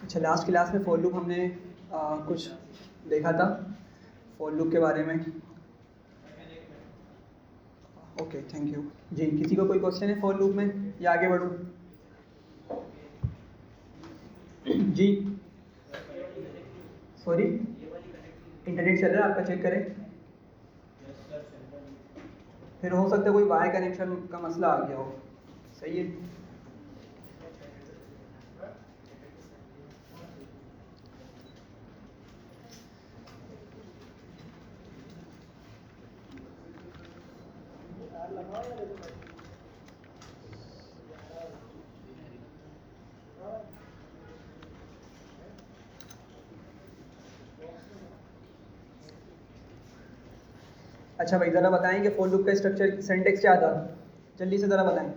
अच्छा, last class में for loop हमने कुछ देखा था फॉर लूप के बारे में। ओके, थैंक यू जी। किसी को कोई क्वेश्चन है फॉर लूप में या आगे बढ़ूँ? जी सॉरी, इंटरनेट चल रहा है आपका, चेक करें। फिर हो सकता है कोई वायर कनेक्शन का मसला आ गया हो। सही है। अच्छा भाई, ज़रा बताएं कि फॉर लूप का स्ट्रक्चर सिंटेक्स क्या था, जल्दी से ज़रा बताएं।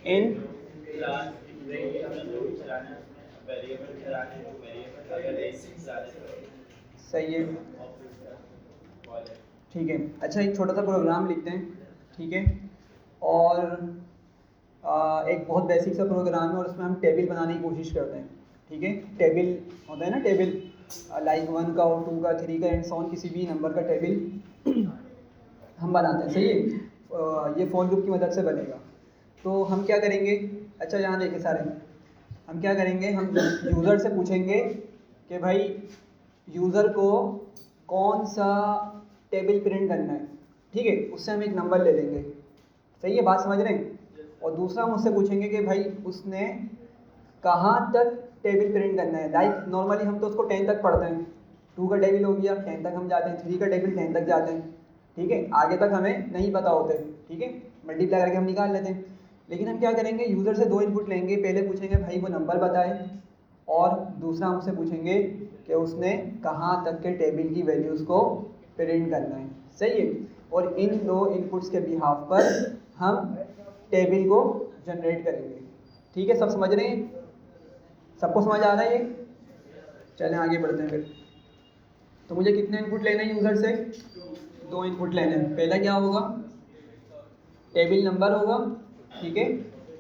इन सही है, ठीक है। अच्छा, एक छोटा सा प्रोग्राम लिखते हैं, ठीक है। और एक बहुत बेसिक सा प्रोग्राम है और उसमें हम टेबल बनाने की कोशिश करते हैं, ठीक है। टेबल होता है ना, टेबल लाइक 1 का और 2 का 3 का एंड सो ऑन, किसी भी नंबर का टेबल हम बनाते हैं। सही है। ये फॉर लूप की मदद से बनेगा। तो हम क्या करेंगे, अच्छा यहाँ देखें सारे, हम क्या करेंगे, हम यूज़र से पूछेंगे कि भाई यूज़र को कौन सा टेबल प्रिंट करना है, ठीक है। उससे हम एक नंबर ले लेंगे। सही है, बात समझ रहे हैं। और दूसरा हम उससे पूछेंगे कि भाई उसने कहाँ तक टेबल प्रिंट करना है। लाइक नॉर्मली हम तो उसको 10 तक पढ़ते हैं, 2 का टेबल हो गया 10 तक हम जाते हैं, 3 का टेबल 10 तक जाते हैं, ठीक है। आगे तक हमें नहीं पता होते, ठीक है, मल्टीप्लाई करके हम निकाल लेते हैं। लेकिन हम क्या करेंगे, यूज़र से 2 इनपुट लेंगे। पहले पूछेंगे भाई वो नंबर बताए, और दूसरा हमसे पूछेंगे कि उसने कहाँ तक के टेबल की वैल्यूज़ को प्रिंट करना है। सही है। और इन 2 इनपुट्स के बिहाफ पर हम टेबल को जनरेट करेंगे। ठीक है, सब समझ रहे हैं? सबको समझ आ रहा है ये? चलें आगे बढ़ते हैं फिर। तो मुझे कितने इनपुट लेने हैं यूज़र से? 2 इनपुट लेने हैं। पहला क्या होगा, टेबल नंबर होगा, ठीक है।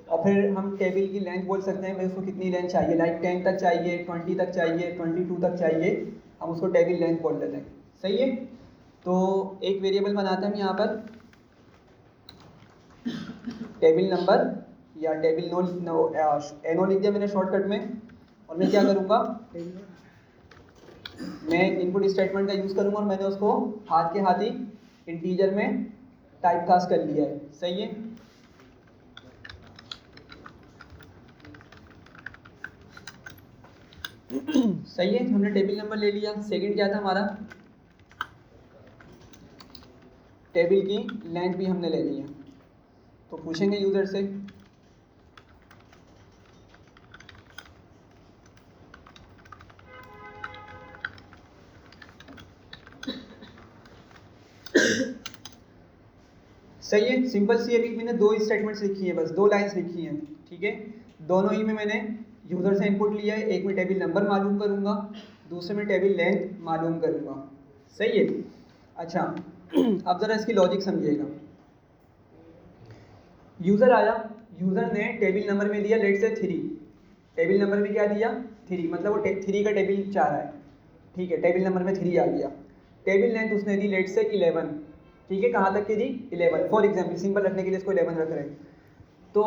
और फिर हम टेबल की लेंथ बोल सकते हैं, भाई उसको कितनी लेंथ चाहिए, लाइक 10 तक चाहिए, 20 तक चाहिए, 22 तक चाहिए, हम उसको टेबल लेंथ बोल देते हैं। सही है। तो एक वेरिएबल बनाते हैं हम यहाँ पर, टेबल नंबर या टेबल एनो लिख दिया मैंने शॉर्टकट में। और मैं क्या करूँगा, मैं इनपुट स्टेटमेंट का यूज़ करूँगा और मैंने उसको हाथ के हाथ ही इंटीजर में टाइप कास्ट कर लिया है। सही है। सही है, हमने टेबल नंबर ले लिया। सेकंड क्या था हमारा, टेबल की लेंथ भी हमने ले ली है। तो पूछेंगे यूज़र से सही है, सिंपल सी। अभी मैंने 2 स्टेटमेंट्स लिखी है, बस 2 लाइन्स लिखी हैं, ठीक है। दोनों ही में मैंने यूज़र से इनपुट लिया है। एक में टेबल नंबर मालूम करूँगा, दूसरे में टेबल लेंथ मालूम करूँगा। सही है। अच्छा, अब ज़रा इसकी लॉजिक समझिएगा। यूज़र आया, यूज़र ने टेबल नंबर में दिया लेट से 3, टेबल नंबर में क्या दिया 3, मतलब वो 3 का टेबल चाह रहा है, ठीक है। टेबल नंबर में 3 आ गया। टेबल लेंथ उसने दी लेट से 11, ठीक है। कहाँ तक की दी, 11। फॉर एग्जाम्पल सिंपल रखने के लिए इसको 11 रख रहे हैं। तो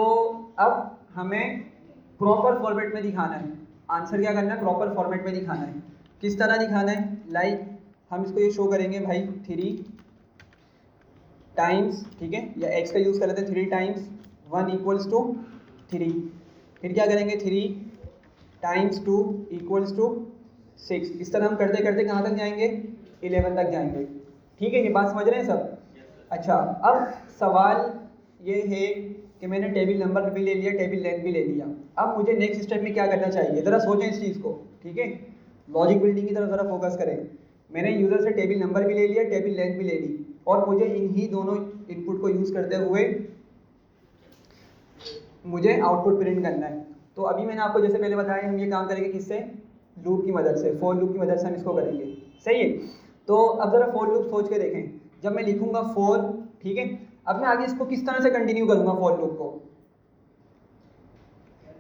अब हमें प्रॉपर फॉर्मेट में दिखाना है। आंसर क्या करना है, प्रॉपर फॉर्मेट में दिखाना है। किस तरह दिखाना है, लाइक हम इसको ये शो करेंगे भाई 3 टाइम्स, ठीक है, या x का यूज़ कर लेते हैं, 3 टाइम्स 1 इक्वल्स टू 3। फिर क्या करेंगे, 3 टाइम्स 2 इक्वल्स टू 6। इस तरह हम करते करते कहाँ तक जाएंगे, 11 तक जाएंगे। ठीक है, ये बात समझ रहे हैं सब? अच्छा, अब सवाल ये है कि मैंने टेबल नंबर भी ले लिया, टेबल लेंथ भी ले लिया। अब मुझे नेक्स्ट स्टेप में क्या करना चाहिए, ज़रा सोचें इस चीज़ को, ठीक है। लॉजिक बिल्डिंग की तरफ ज़रा फोकस करें। मैंने यूज़र से टेबल नंबर भी ले लिया, टेबल लेंथ भी ले ली, और मुझे इन्हीं दोनों इनपुट को यूज़ करते हुए मुझे आउटपुट प्रिंट करना है। तो अभी मैंने आपको जैसे पहले बताया, हम ये काम करेंगे किससे, लूप की मदद से, फॉर लूप की मदद से हम इसको करेंगे। सही है। तो अब ज़रा फॉर लूप सोच के देखें। जब मैं लिखूंगा फॉर, ठीक है, अब मैं आगे इसको किस तरह से कंटिन्यू करूंगा फॉर लूप को।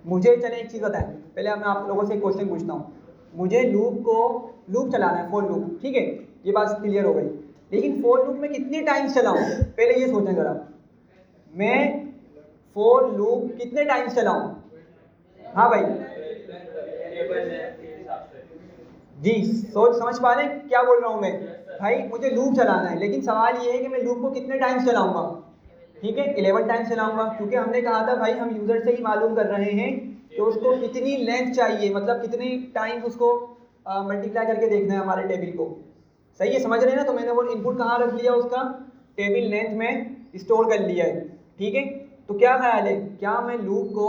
मुझे चले एक चीज़ बताएं, पहले मैं आप लोगों से एक क्वेश्चन पूछता हूँ। मुझे लूप चलाना है, फॉर लूप, ठीक है, ये बात क्लियर हो गई। लेकिन फॉर लूप में कितने टाइम्स चलाऊँ, पहले ये सोचें ज़रा। मैं फॉर लूप कितने टाइम्स चलाऊँ? हाँ भाई जी, सोच समझ पा रहे हैं क्या बोल रहा हूँ मैं? भाई मुझे लूप चलाना है, लेकिन सवाल ये है कि मैं लूप को कितने टाइम्स चलाऊंगा? ठीक है, 11 टाइम्स चलाऊंगा, क्योंकि हमने कहा था भाई हम यूजर से ही मालूम कर रहे हैं कि उसको कितनी लेंथ चाहिए, मतलब कितनी टाइम्स उसको मल्टीप्लाई करके देखना है हमारे टेबल को। सही है, समझ रहे हैं ना? तो मैंने वो इनपुट कहाँ रख लिया, उसका टेबल लेंथ में स्टोर कर लिया है। ठीक है, तो क्या ख्याल है, क्या मैं लूप को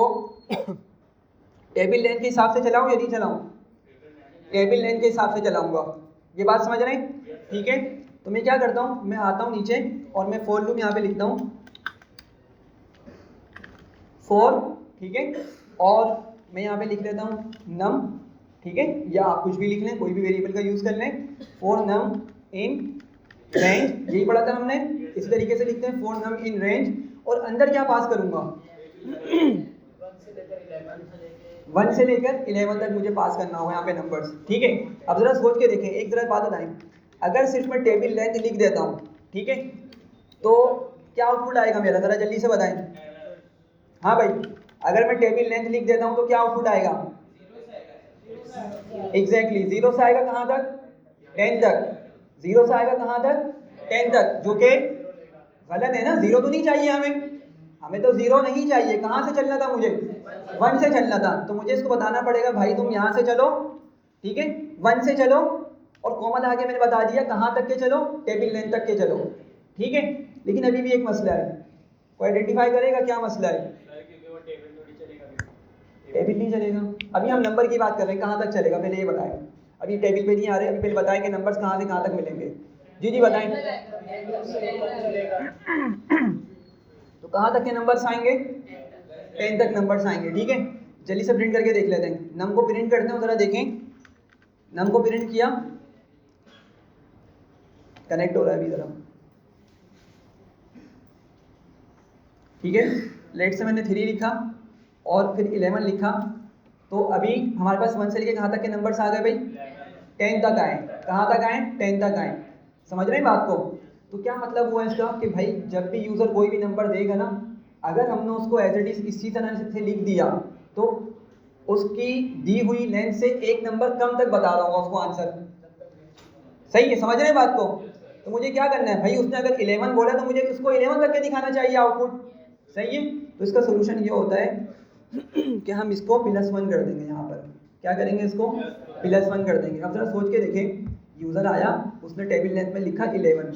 टेबल लेंथ के हिसाब से चलाऊं या नहीं चलाऊं? टेबल लेंथ के हिसाब से चलाऊंगा। ये बात समझ रहे हैं? ठीक है, तो मैं क्या करता हूँ, मैं आता हूँ नीचे और मैं फॉर लूप यहाँ पे लिखता हूँ, फॉर, ठीक है, और मैं यहाँ पे लिख लेता हूँ नम, ठीक है, या आप कुछ भी लिख लें, कोई भी वेरिएबल का यूज कर लें। फॉर नम इन रेंज, यही पढ़ा था हमने, इस तरीके से लिखते हैं, फॉर नम इन रेंज, और अंदर क्या पास करूंगा? 1 से लेकर 11 तक मुझे पास करना होगा यहाँ पे नंबर्स। ठीक है, अब जरा सोच के देखें, एक जरा बात बताएं, अगर सिर्फ मैं टेबल लेंथ लिख देता हूँ, ठीक है, तो क्या आउटपुट आएगा मेरा, जरा जल्दी से बताएं। हाँ भाई, अगर मैं टेबल लेंथ लिख देता हूँ तो क्या आउटपुट आएगा? एग्जैक्टली, जीरो से आएगा कहाँ तक? 10 तक। जीरो से आएगा कहाँ तक? 10 तक, जो कि गलत है ना, जीरो तो नहीं चाहिए हमें, हमें तो जीरो नहीं चाहिए। कहाँ से चलना था मुझे? 1 से चलना था। तो मुझे इसको बताना पड़ेगा भाई तुम यहाँ से चलो, ठीक है, 1 से चलो, और कॉमन आगे मैंने बता दिया कहाँ तक के चलो, टेबल लेंथ तक के चलो। ठीक है, लेकिन अभी भी एक मसला है, कोई आइडेंटिफाई करेगा क्या मसला है? टेबल नहीं चलेगा। अभी हम नंबर की बात कर रहे हैं, कहाँ तक चलेगा पहले ये बताएं। अभी टेबल पे नहीं आ रहे, अभी पहले बताएं कि नंबर्स कहाँ से कहाँ तक मिलेंगे। जी जी बताएं। तो कहाँ तक के नंबर्स आएंगे? 10 तक नंबर्स आएंगे। ठीक है, जल्दी से प्रिंट करके देख लेते हैं, नम को प्रिंट करते हैं, जरा देखें, नम को प्रिंट किया, कनेक्ट हो रहा है अभी जरा। ठीक है, लेट से मैंने 3 लिखा और फिर 11 लिखा, तो अभी हमारे पास 1 से लेके कहाँ तक के नंबर्स आ गए भाई? 10 तक आए। कहाँ तक आए? 10 तक आए। समझ रहे हैं बात को? तो क्या मतलब हुआ इसका कि भाई जब भी यूज़र कोई भी नंबर देगा ना, अगर हमने उसको एज इट इज इसी तरह से लिख दिया तो उसकी दी हुई लेंथ से एक नंबर कम तक बता रहा होगा उसको आंसर। सही है, समझ रहे हैं बात को? तो मुझे क्या करना है भाई, उसने अगर 11 बोला तो मुझे इसको 11 तक के दिखाना चाहिए आउटपुट। सही है, तो इसका सोल्यूशन ये होता है कि हम इसको +1 कर देंगे। यहाँ पर क्या करेंगे, इसको +1 कर देंगे। अब जरा सोच के देखें, यूज़र आया, उसने टेबल लेंथ में लिखा 11,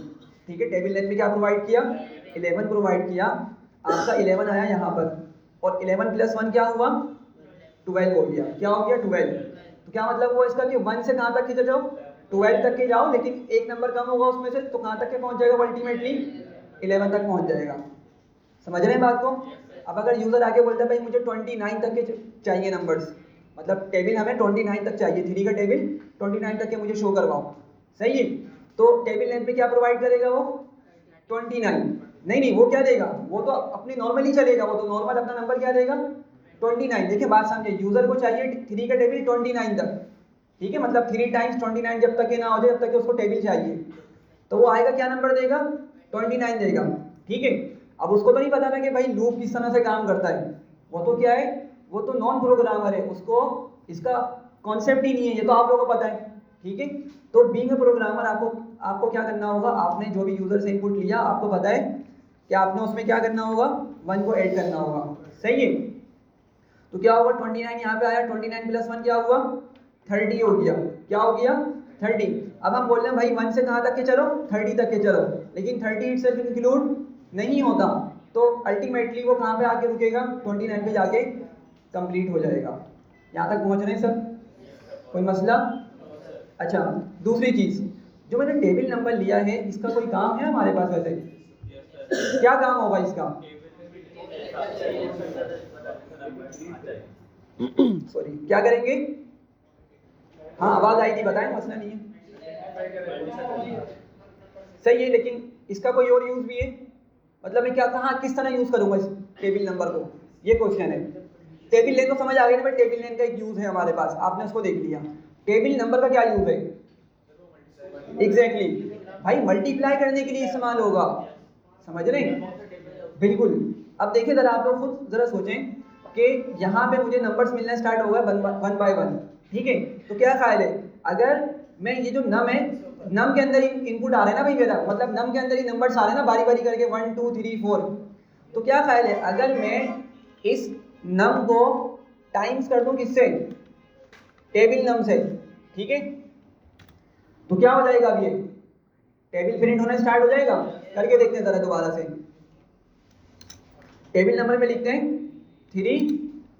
ठीक है, टेबल लेंथ में क्या प्रोवाइड किया? 11 प्रोवाइड किया। आपका 11 आया यहाँ पर, और 11 + 1 क्या हुआ? 12 हो गया। क्या हो गया? 12। तो क्या मतलब हुआ इसका कि 1 से कहाँ तक के जाओ? 12 तक के जाओ, लेकिन एक नंबर कम होगा उसमें से, तो कहाँ तक के पहुँच जाएगा अल्टीमेटली? 11 तक पहुँच जाएगा। समझ रहे हैं बात को? अब अगर यूज़र आगे बोलता है भाई मुझे 29 तक के चाहिए नंबर्स, मतलब टेबल हमें 29 तक चाहिए, 3 का टेबल 29 तक के मुझे शो करवाओ। सही है, तो टेबल लेंथ पे क्या प्रोवाइड करेगा वो? 29। नहीं, वो क्या देगा, वो तो अपनी नॉर्मली चलेगा, वो तो नॉर्मल अपना नंबर क्या देगा? 29। देखिए बात समझे, यूज़र को चाहिए 3 का टेबल 29 तक, ठीक है, मतलब 3 टाइम्स 29 जब तक ये ना हो जाए तब तक उसको टेबल चाहिए, तो वो आएगा क्या नंबर देगा? 29 देगा। ठीक है, अब उसको तो नहीं पता ना कि भाई लूप किस तरह से काम करता है, वो तो क्या है, वो तो नॉन प्रोग्रामर है, उसको इसका कॉन्सेप्ट ही नहीं है, ये तो आप लोगों को पता है। ठीक है, तो बीइंग अ प्रोग्रामर आपको क्या करना होगा, आपने जो भी यूजर से इनपुट लिया आपको पता है कि आपने उसमें क्या करना होगा, 1 को ऐड करना होगा। सही है, तो क्या होगा, 29 यहाँ पे आया, 29 + 1 क्या हुआ? 30 हो गया। क्या हो गया? 30। अब हम बोल रहे हैं भाई 1 से कहाँ तक के चलो? 30 तक के चलो, लेकिन 30 इटसेल्फ इंक्लूड नहीं होता, तो अल्टीमेटली वो कहाँ पे आके रुकेगा? 29 पे जाके कंप्लीट हो जाएगा। यहाँ तक पहुँच रहे हैं सब? कोई मसला? अच्छा, दूसरी चीज़, जो मैंने टेबल नंबर लिया है इसका कोई काम है हमारे पास वैसे? क्या काम होगा इसका? सॉरी, क्या करेंगे? हाँ आवाज़ आई थी, बताएं, मसला नहीं है। सही है, लेकिन इसका कोई और यूज़ भी है, मतलब मैं क्या, कहाँ, किस तरह यूज़ करूँगा इस टेबल नंबर को, ये क्वेश्चन है। टेबल लेन तो समझ आ गई ना भाई, टेबल लेन का एक यूज है हमारे पास, आपने उसको देख लिया। टेबल नंबर का क्या यूज है? एग्जैक्टली भाई मल्टीप्लाई करने के लिए इस्तेमाल होगा, समझ रहे हैं? बिल्कुल। अब देखिए जरा आप लोग खुद जरा सोचें कि यहाँ पे मुझे नंबर्स मिलना स्टार्ट हो गए वन बाय वन, ठीक है? तो क्या ख्याल है अगर मैं ये जो नम है, नम के अंदर इनपुट आ रहे हैं ना भाई मेरा, मतलब नम के अंदर ही नंबर्स आ रहे हैं ना बारी बारी करके 1 2 3 4, तो क्या ख्याल है अगर मैं इस नम को टाइम्स कर दूं किससे? टेबल नम से, ठीक है? तो क्या हो जाएगा? अब ये टेबल प्रिंट होना स्टार्ट हो जाएगा। करके देखते हैं जरा दोबारा से। टेबल नंबर में लिखते हैं 3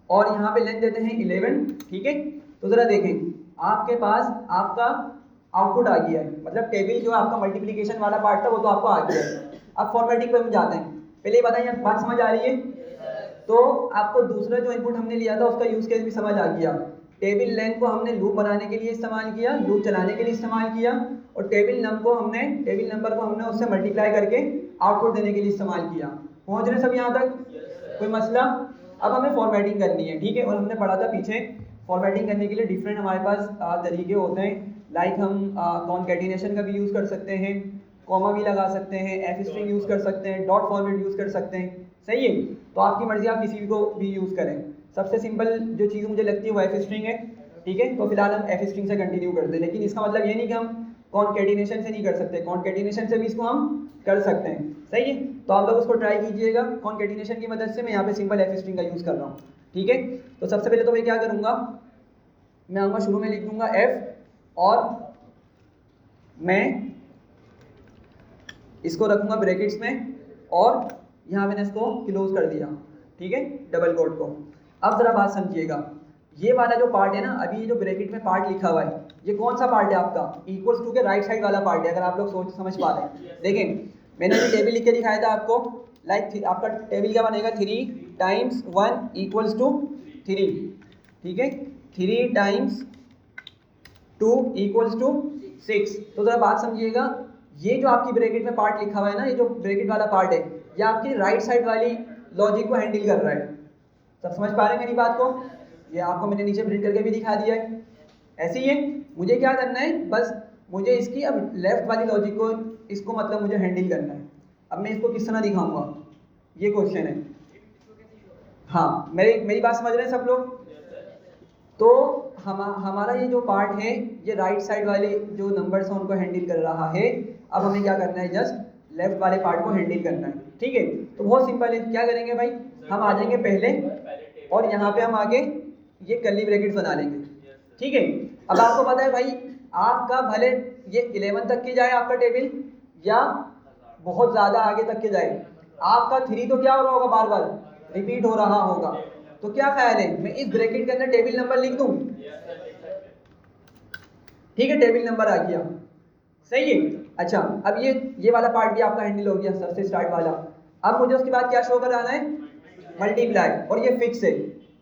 और यहाँ पे लेंथ देते हैं 11, ठीक है? तो जरा देखें आपके पास आपका आउटपुट आ गया है, मतलब टेबल जो आपका मल्टीप्लिकेशन वाला पार्ट था वो तो आपको आ गया है। अब फॉर्मेटिंग पे हम जाते हैं। पहले बताइए बात समझ आ रही है? तो आपको दूसरा जो इनपुट हमने लिया था उसका यूज केस भी समझ आ गया। टेबल लेंथ को हमने लूप बनाने के लिए इस्तेमाल किया, लूप चलाने के लिए इस्तेमाल किया, और टेबल नंबर को हमने उससे मल्टीप्लाई करके आउटपुट देने के लिए इस्तेमाल किया। पहुंच रहे सब यहाँ तक? कोई मसला? अब हमें फॉर्मेटिंग करनी है, ठीक है? और हमने पढ़ा था पीछे फॉर्मेटिंग करने के लिए डिफरेंट हमारे पास तरीके होते हैं। लाइक हम कॉन्कैटिनेशन का भी यूज़ कर सकते हैं, कॉमा भी लगा सकते हैं, एफ स्ट्रिंग यूज़ कर सकते हैं, डॉट फॉर्मेट यूज़ कर सकते हैं, सही है? तो आपकी मर्जी, आप किसी को भी यूज़ करें। सबसे सिंपल जो चीज़ मुझे लगती है वो एफ स्ट्रिंग है, ठीक है? तो फिलहाल हम एफ स्ट्रिंग से कंटिन्यू करते हैं, लेकिन इसका मतलब ये नहीं कि हम कॉन्कैटिनेशन से नहीं कर सकते, कॉन्कैटिनेशन से भी इसको हम कर सकते हैं, सही है? तो आप लोग उसको ट्राई कीजिएगा कॉन्कैटिनेशन की मदद से। मैं यहाँ पे सिंपल एफ स्ट्रिंग का यूज़ कर रहा हूँ, ठीक है? तो सबसे पहले तो मैं क्या करूँगा, मैं आऊँगा शुरू में लिख दूंगा एफ और मैं इसको रखूँगा ब्रैकेट्स में और यहाँ मैंने इसको क्लोज कर दिया, ठीक है? डबल कोट को। अब ज़रा बात समझिएगा, ये वाला जो पार्ट है ना, अभी ये जो ब्रैकेट में पार्ट लिखा हुआ है, ये कौन सा पार्ट है आपका? इक्वल्स टू के राइट साइड वाला पार्ट है, अगर आप लोग सोच समझ पा रहे हैं। देखें मैंने अभी टेबल लिख के दिखाया था आपको, लाइक आपका टेबल क्या बनेगा? 3 टाइम्स 1 इक्वल्स टू 3, ठीक है? 3 टाइम्स 2 इक्वल्स टू 6। तो ज़रा बात समझिएगा, ये जो आपकी ब्रैकेट में पार्ट लिखा हुआ है ना, ये जो ब्रैकेट वाला पार्ट है, ये आपकी राइट साइड वाली लॉजिक को हैंडल कर रहा है। सब समझ पा रहे हैं मेरी बात को? ये आपको मैंने नीचे प्रिंट करके भी दिखा दिया है। ऐसे ही है, मुझे क्या करना है, बस मुझे इसकी अब लेफ्ट वाली लॉजिक को, इसको मतलब मुझे हैंडल करना है। अब मैं इसको किस तरह दिखाऊंगा, ये क्वेश्चन है। हाँ मेरी बात समझ रहे हैं सब लोग? तो हमारा ये जो पार्ट है, ये राइट साइड वाले जो नंबर्स हैं उनको हैंडल कर रहा है। अब हमें क्या करना है, जस्ट लेफ्ट वाले पार्ट को हैंडल करना है, ठीक है? तो बहुत सिंपल है, क्या करेंगे भाई, हम आ जाएंगे पहले और यहाँ पे हम आगे ये कर्ली ब्रैकेट्स बना लेंगे, ठीक है? अब आपको पता है भाई, आपका भले ये 11 तक की जाए आपका टेबल, या बहुत ज़्यादा आगे तक के जाए, आपका 3 तो क्या हो रहा होगा, बार बार रिपीट हो रहा होगा। तो क्या ख्याल है, मैं इस ब्रैकेट के अंदर टेबल नंबर लिख दूं? ठीक है, टेबल नंबर आ गया, सही है? अच्छा, अब ये वाला पार्ट भी आपका हैंडल हो गया, सबसे स्टार्ट वाला। अब मुझे उसके बाद क्या शो कराना है? मल्टीप्लाई। और ये फिक्स है,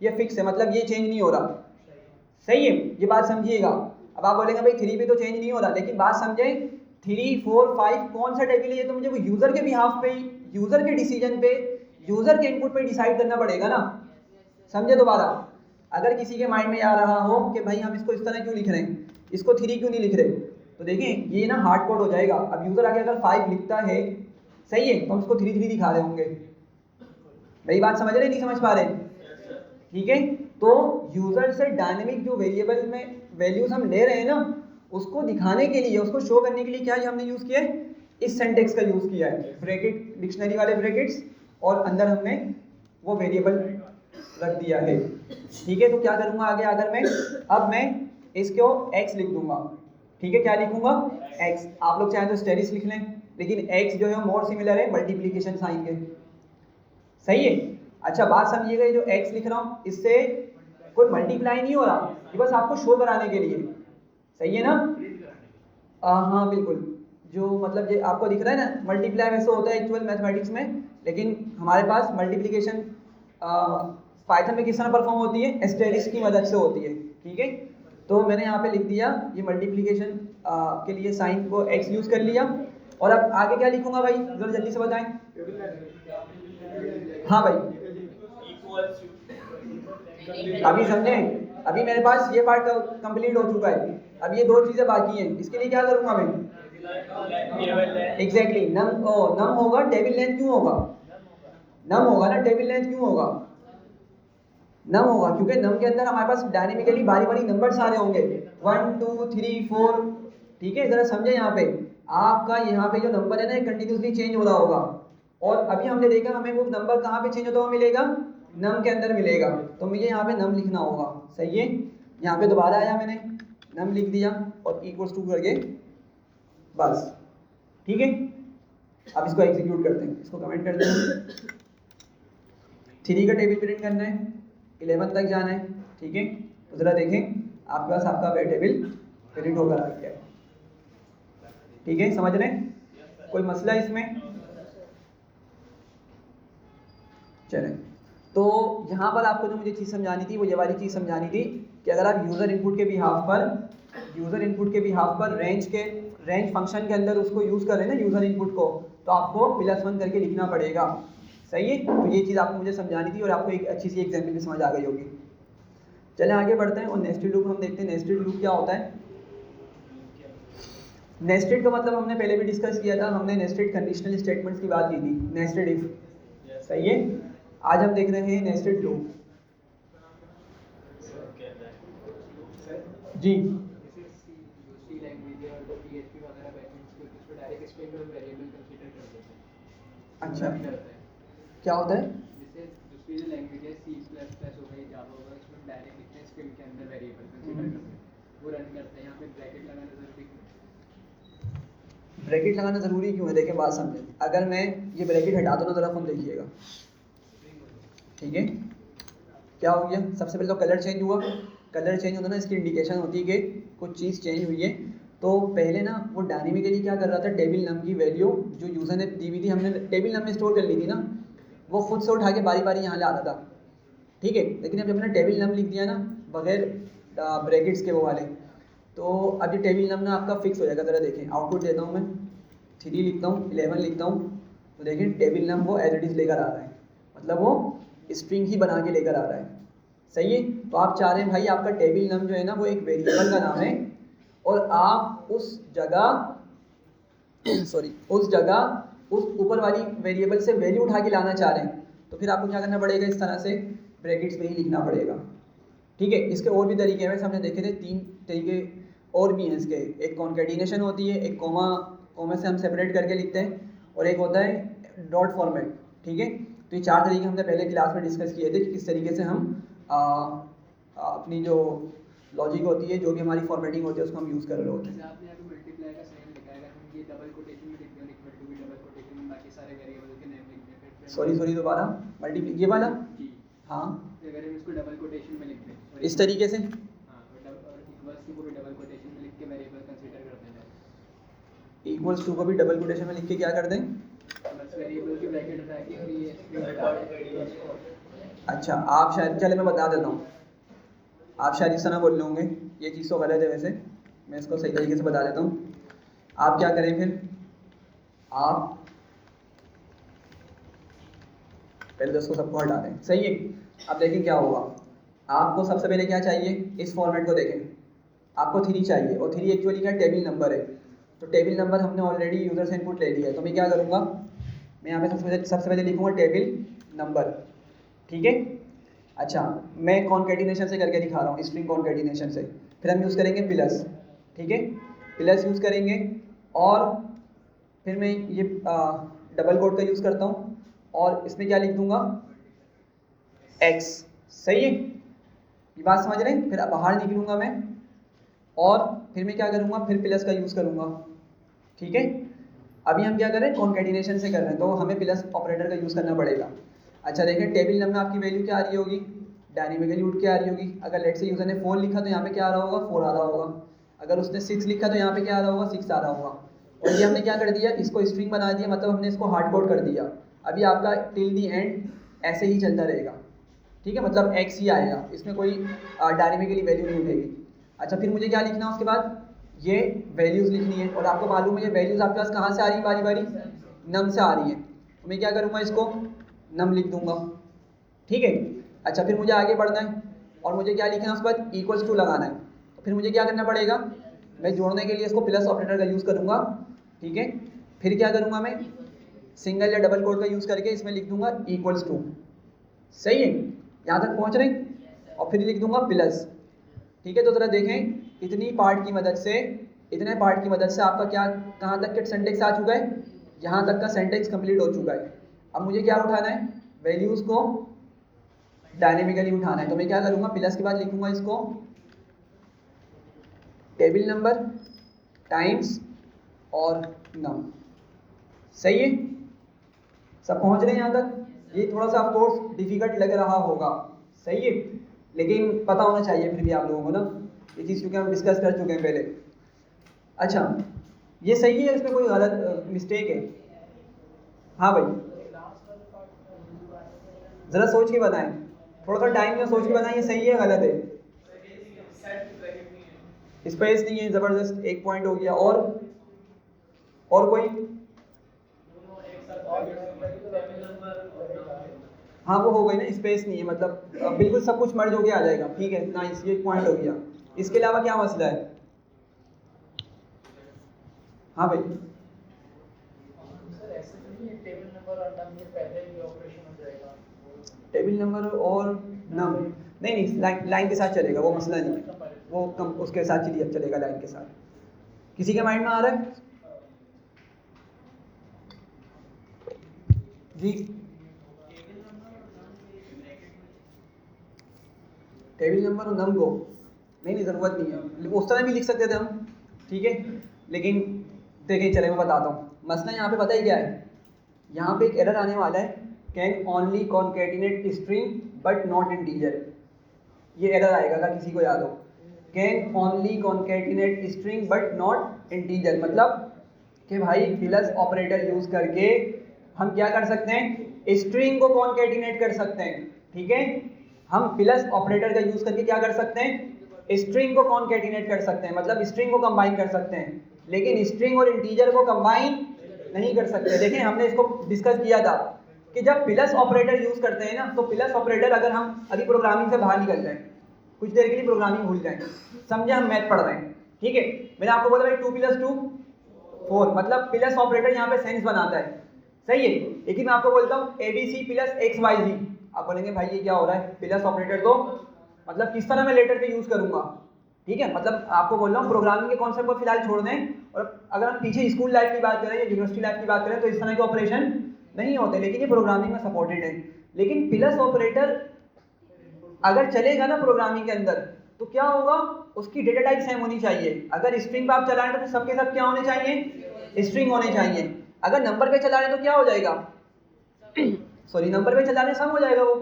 ये फिक्स है, मतलब ये चेंज नहीं हो रहा, सही है? ये बात समझिएगा। अब आप बोलेंगे भाई 3 भी तो चेंज नहीं हो रहा, लेकिन बात समझें, 3 4 5 कौन सा टेबल है, ये तो मुझे वो यूजर के बिहाफ पे, यूजर के डिसीजन पे, यूजर के इनपुट पे डिसाइड करना पड़ेगा ना। समझे दोबारा? अगर किसी के माइंड में आ रहा हो कि भाई हम इसको इस तरह क्यों लिख रहे हैं, इसको 3 क्यों नहीं लिख रहे, तो देखें ये ना हार्ड कोड हो जाएगा। अब यूजर आगे अगर 5 लिखता है, सही है, तो हम इसको 3 3 दिखा रहे होंगे। मेरी बात समझ रहे नहीं समझ पा रहे? ठीक है, तो यूजर से डायनेमिक जो वेरिएबल में वैल्यूज हम ले रहे हैं ना, उसको दिखाने के लिए, उसको शो करने के लिए क्या हमने यूज किया है, इस सिंटेक्स का यूज किया है, ब्रैकेट, डिक्शनरी वाले ब्रैकेट्स, और अंदर हमने वो वेरिएबल रख दिया है। ठीक है, तो क्या करूंगा आगे, अगर मैं अब मैं इसको x लिख दूंगा, ठीक है, क्या लिखूंगा, x। आप लोग चाहें तो स्टेरिस लिख लें, लेकिन x जो है मोर सिमिलर है मल्टीप्लिकेशन साइन के, सही है? अच्छा बात समझिएगा, ये जो x लिख रहा हूँ इससे कोई मल्टीप्लाई नहीं हो रहा, ये बस आपको शो कराने के लिए, सही है ना? हाँ बिल्कुल, जो मतलब ये आपको दिख रहा है ना, मल्टीप्लाई वैसे होता है एक्चुअल मैथमेटिक्स में, लेकिन हमारे पास मल्टीप्लिकेशन पाइथन में किस तरह परफॉर्म होती है, एस्टेरिस्क की मदद से होती है। ठीक है, तो मैंने यहाँ पे लिख दिया ये मल्टीप्लिकेशन के लिए साइन को x यूज कर लिया, और अब आगे क्या लिखूंगा भाई, जरा जल्दी से बताएं। हाँ भाई, अभी समझे? अभी मेरे पास ये पार्ट कंप्लीट हो चुका है, अब ये दो चीजें बाकी हैं। इसके लिए क्या करूंगा मैं? एग्जैक्टली नम होगा। टेबल लेंथ क्यों होगा? नम होगा ना, टेबल लेंथ क्यों होगा? नम होगा क्योंकि नम के अंदर हमारे पास डायनेमिकली बारी बारी नंबर सारे होंगे, 1 2 3 4। ठीक है, जरा समझे। यहाँ पे आपका यहाँ पे जो नंबर है ना कंटिन्यूसली चेंज हो रहा होगा, और अभी हमने देखा हमें वो नंबर कहाँ पे चेंज होता हुआ मिलेगा? नम के अंदर मिलेगा। तो मुझे यहाँ पे नम लिखना होगा, सही है। यहाँ पे दोबारा आया, मैंने नम लिख दिया और इक्वल्स टू करके बस। ठीक है, अब इसको एग्जीक्यूट करते हैं, इसको कमेंट करते हैं। 3 का टेबल प्रिंट करना है, 11 तक जाना है। ठीक है, तो जरा देखें आपके पास आपका टेबल प्रिंट होकर आ गया है। ठीक है, समझ रहे हैं? कोई मसला इसमें? चलें, तो यहाँ पर आपको जो मुझे चीज़ समझानी थी वो ये वाली चीज़ समझानी थी कि अगर आप यूज़र इनपुट के बिहाफ पर रेंज फंक्शन के अंदर उसको यूज़ करें ना यूज़र इनपुट को, तो आपको +1 करके लिखना पड़ेगा। सही है, तो ये चीज़ आपको मुझे समझानी थी और आपको एक अच्छी सी एग्जाम्पल भी समझ आ गई होगी। चलें आगे बढ़ते हैं और नेस्टेड लूप हम देखते हैं। नेस्टेड लूप क्या होता है? नेस्टेड का मतलब हमने पहले भी डिस्कस किया था, हमने नेस्टेड कंडीशनल स्टेटमेंट्स की बात की थी, नेस्टेड इफ। सही है, आज हम देख रहे हैं नेस्टेड लूप। जी अच्छा, क्या होता है? जैसे दूसरी जो लैंग्वेज है C++ हो गई, जावा हो गया, उसमें डायरेक्ट लिखते हैं स्ट्रिंग के अंदर वेरिएबल कंसीडर करते हैं, वो रन करते हैं। यहाँ पे ब्रैकेट लगाना जरूरी क्यों है? ब्रैकेट लगाना ज़रूरी क्यों है? देखें, बात समझें। अगर मैं ये ब्रैकेट हटा दूँ ना, ज़रा फोन देखिएगा। ठीक है, क्या हो गया? सबसे पहले तो कलर चेंज हुआ। कलर चेंज होता ना, इसकी इंडिकेशन होती है कि कुछ चीज़ चेंज हुई है। तो पहले ना वो डायनेमिकली क्या कर रहा था, टेबल नम की वैल्यू जो यूज़र ने दी हुई थी, हमने टेबल नम में स्टोर कर ली थी ना, वो खुद से उठा के बारी बारी यहाँ ला रहा था। ठीक है, लेकिन अब जब हमने टेबल नम लिख दिया ना बगैर ब्रैकेट्स के वो वाले, तो अब ये टेबल नम ना आपका फिक्स हो जाएगा। ज़रा देखें, आउटपुट देता हूँ मैं, 3 लिखता हूँ, 11 लिखता हूँ, तो देखें टेबल नम वो एज इट इज़ लेकर आ रहा है, मतलब वो स्ट्रिंग ही बना के लेकर आ रहा है। सही है, तो आप चाह रहे हैं भाई आपका टेबल नम जो है ना वो एक वेरिएबल का नाम है, और आप उस जगह उस ऊपर वाली वेरिएबल से वैल्यू उठा के लाना चाह रहे हैं, तो फिर आपको क्या करना पड़ेगा? इस तरह से ब्रैकेट्स में ही लिखना पड़ेगा। ठीक है, इसके और भी तरीके हैं, वैसे हमने देखे थे 3 तरीके और भी हैं इसके। एक कॉन्केटिनेशन होती है, एक कोमा से हम सेपरेट करके लिखते हैं, और एक होता है डॉट फॉर्मेट। ठीक है, तो ये 4 तरीके हमने पहले क्लास में डिस्कस किए थे कि किस तरीके से हम अपनी जो लॉजिक होती है, जो भी हमारी फॉर्मेटिंग होती है, उसको हम यूज़ कर रहे होते हैं। आपने यहाँ पे मल्टीप्लाई का साइन लिखा है, अगर हम ये डबल कोटेशन में लिख दें, इक्वल टू भी डबल कोटेशन में बाकी सारे वेरिएबल के नेम लिख दें, फिर सॉरी दोबारा मल्टीप्लाई, ये वाला? जी हाँ, अगर हम इसको डबल कोटेशन में लिख दें इस तरीके से। हाँ, और इक्वल्स टू को भी डबल कोटेशन में लिख के वेरिएबल कंसीडर कर देना। इक्वल्स टू को भी डबल कोटेशन में लिख के क्या कर दें? बस वेरिएबल की ब्रैकेट हटा के और ये स्ट्रिंग हटा दें। अच्छा, आप शायद, चले मैं बता देता हूँ, आप शायद इस तरह बोल रहे होंगे, ये चीज़ तो गलत है। वैसे मैं इसको सही तरीके से बता देता हूँ। आप क्या करें फिर, आप पहले तो इसको सबको हटा दें। सही है, अब देखें क्या होगा। आपको सबसे पहले क्या चाहिए, इस फॉर्मेट को देखें, आपको 3 चाहिए, और 3 एक्चुअली क्या टेबल नंबर है। तो टेबल नंबर हमने ऑलरेडी यूज़र से इनपुट ले लिया है, तो मैं क्या करूँगा, मैं यहाँ पे सबसे पहले लिखूँगा टेबल नंबर। ठीक है, अच्छा, मैं कॉन्केटिनेशन से करके दिखा रहा हूँ, स्ट्रिंग कॉन्केटिनेशन से। फिर हम यूज़ करेंगे प्लस। ठीक है, प्लस यूज़ करेंगे, और फिर मैं ये डबल कोट का यूज़ करता हूँ, और इसमें क्या लिख दूँगा, एक्स। सही है, ये बात समझ रहे हैं? फिर बाहर निकलूँगा मैं, और फिर मैं क्या करूँगा, फिर प्लस का यूज़ करूँगा। ठीक है, अभी हम क्या कर रहे हैं, कॉन्केटिनेशन से कर रहे हैं, तो हमें प्लस ऑपरेटर का यूज़ करना पड़ेगा। अच्छा देखें, टेबल नंबर में आपकी वैल्यू क्या आ रही होगी, डायनेमिकली उठ के आ रही होगी। अगर लेट से यूज़र ने 4 लिखा तो यहाँ पे क्या आ रहा होगा, 4 आ रहा होगा। अगर उसने 6 लिखा तो यहाँ पे क्या आ रहा होगा, 6 आ रहा होगा। और ये हमने क्या कर दिया, इसको स्ट्रिंग बना दिया, मतलब हमने इसको हार्ड कोड कर दिया। अभी आपका टिल दी एंड ऐसे ही चलता रहेगा। ठीक है, मतलब एक्स ही आएगा, इसमें कोई डायनेमिकली वैल्यू नहीं उठेगी। अच्छा, फिर मुझे क्या लिखना है उसके बाद, ये वैल्यूज़ लिखनी है, और आपको मालूम है ये वैल्यूज़ आपके पास कहाँ से आ रही है, बारी बारी नम से आ रही है। तो मैं क्या करूँगा, इसको नम लिख दूँगा। ठीक है, अच्छा, फिर मुझे आगे बढ़ना है और मुझे क्या लिखना है उसके बाद इक्वल्स टू लगाना है। तो फिर मुझे क्या करना पड़ेगा, मैं जोड़ने के लिए इसको प्लस ऑपरेटर का यूज़ करूँगा, ठीक है। फिर क्या करूँगा, मैं सिंगल या डबल कोड का यूज़ करके इसमें लिख दूंगा इक्वल्स टू। सही है, यहाँ तक पहुँच रहे हैं। और फिर लिख दूंगा प्लस, ठीक है। तो ज़रा देखें इतने पार्ट की मदद से आपका क्या कहाँ तक के सेंटेक्स आ चुका है, यहाँ तक का सेंटेक्स कंप्लीट हो चुका है। अब मुझे क्या उठाना है, वैल्यूज़ को डायनेमिकली उठाना है। तो मैं क्या करूँगा, प्लस के बाद लिखूँगा इसको टेबल नंबर टाइम्स और नम। सही है, सब पहुँच रहे हैं यहाँ तक। ये थोड़ा सा ऑफकोर्स डिफिकल्ट लग रहा होगा, सही है, लेकिन पता होना चाहिए फिर भी आप लोगों को ना ये चीज़, क्योंकि हम डिस्कस कर चुके हैं पहले। अच्छा, ये सही है, इसमें कोई गलत मिस्टेक है? हाँ भाई, ज़रा सोच के बताएं, थोड़ा सा टाइम में सोच के बताएं, ये सही है गलत है? स्पेस नहीं है, ज़बरदस्त, एक पॉइंट हो गया। और कोई? हाँ वो हो गई ना, स्पेस नहीं है, मतलब बिल्कुल सब कुछ मर्ज होके आ जाएगा, ठीक है, नाइस, ये पॉइंट हो गया। इसके अलावा क्या मसला है? हाँ भाई, टेबल नंबर और नम नहीं नहीं, लाइन के साथ चलेगा, वो मसला नहीं है, वो कम उसके साथ चलेगा लाइन के साथ। किसी के माइंड में आ रहा है जी? टेबल नंबर और नम को नहीं ज़रूरत नहीं है, उस तरह भी लिख सकते थे हम, ठीक है। लेकिन देखिए, चले मैं बताता हूँ मसला यहाँ पे, पता ही क्या है, यहाँ पे एक एरर आने वाला है, can only concatenate string but not integer. ये एरर आएगा, अगर किसी को याद हो, can only concatenate string but not integer, मतलब कि भाई प्लस ऑपरेटर यूज़ करके हम क्या कर सकते हैं, स्ट्रिंग को कॉन्केटिनेट कर सकते हैं, ठीक है। हम प्लस ऑपरेटर का यूज़ करके क्या कर सकते हैं, स्ट्रिंग को कॉन्केटिनेट कर सकते हैं, मतलब स्ट्रिंग को कंबाइन कर सकते हैं, लेकिन स्ट्रिंग और इंटीजर को कंबाइन नहीं कर सकते। देखिए, हमने इसको डिस्कस किया था कि जब प्लस ऑपरेटर यूज़ करते हैं ना, तो प्लस ऑपरेटर, अगर हम अभी प्रोग्रामिंग से बाहर निकल जाएं, कुछ देर के लिए प्रोग्रामिंग भूल जाएं, समझे हम मैथ पढ़ रहे हैं, ठीक है। मैंने आपको बोला भाई 2 + 2 4, मतलब प्लस ऑपरेटर यहाँ पे सेंस बनाता है, सही है। लेकिन मैं आपको बोलता हूँ ABC + XYZ, आप बोलेंगे भाई ये क्या हो रहा है, प्लस ऑपरेटर तो मतलब किस तरह मैं लेटर के यूज़ करूँगा, ठीक है। मतलब आपको बोल रहा हूँ प्रोग्रामिंग के कॉन्सेप्ट को फिलहाल छोड़ दें, और अगर हम पीछे स्कूल लाइफ की बात करें या यूनिवर्सिटी लाइफ की बात करें तो इस तरह के ऑपरेशन नहीं होते, लेकिन ये प्रोग्रामिंग में सपोर्टेड है। लेकिन प्लस ऑपरेटर अगर चलेगा ना प्रोग्रामिंग के अंदर, तो क्या होगा, उसकी डेटा टाइप सेम होनी चाहिए। अगर स्ट्रिंग पे आप चला रहे हैं तो सबके सब क्या होने चाहिए, स्ट्रिंग होने चाहिए। अगर नंबर पे चला रहे हैं तो क्या हो जाएगा सॉरी, नंबर पे चला रहे सम हो जाएगा, वो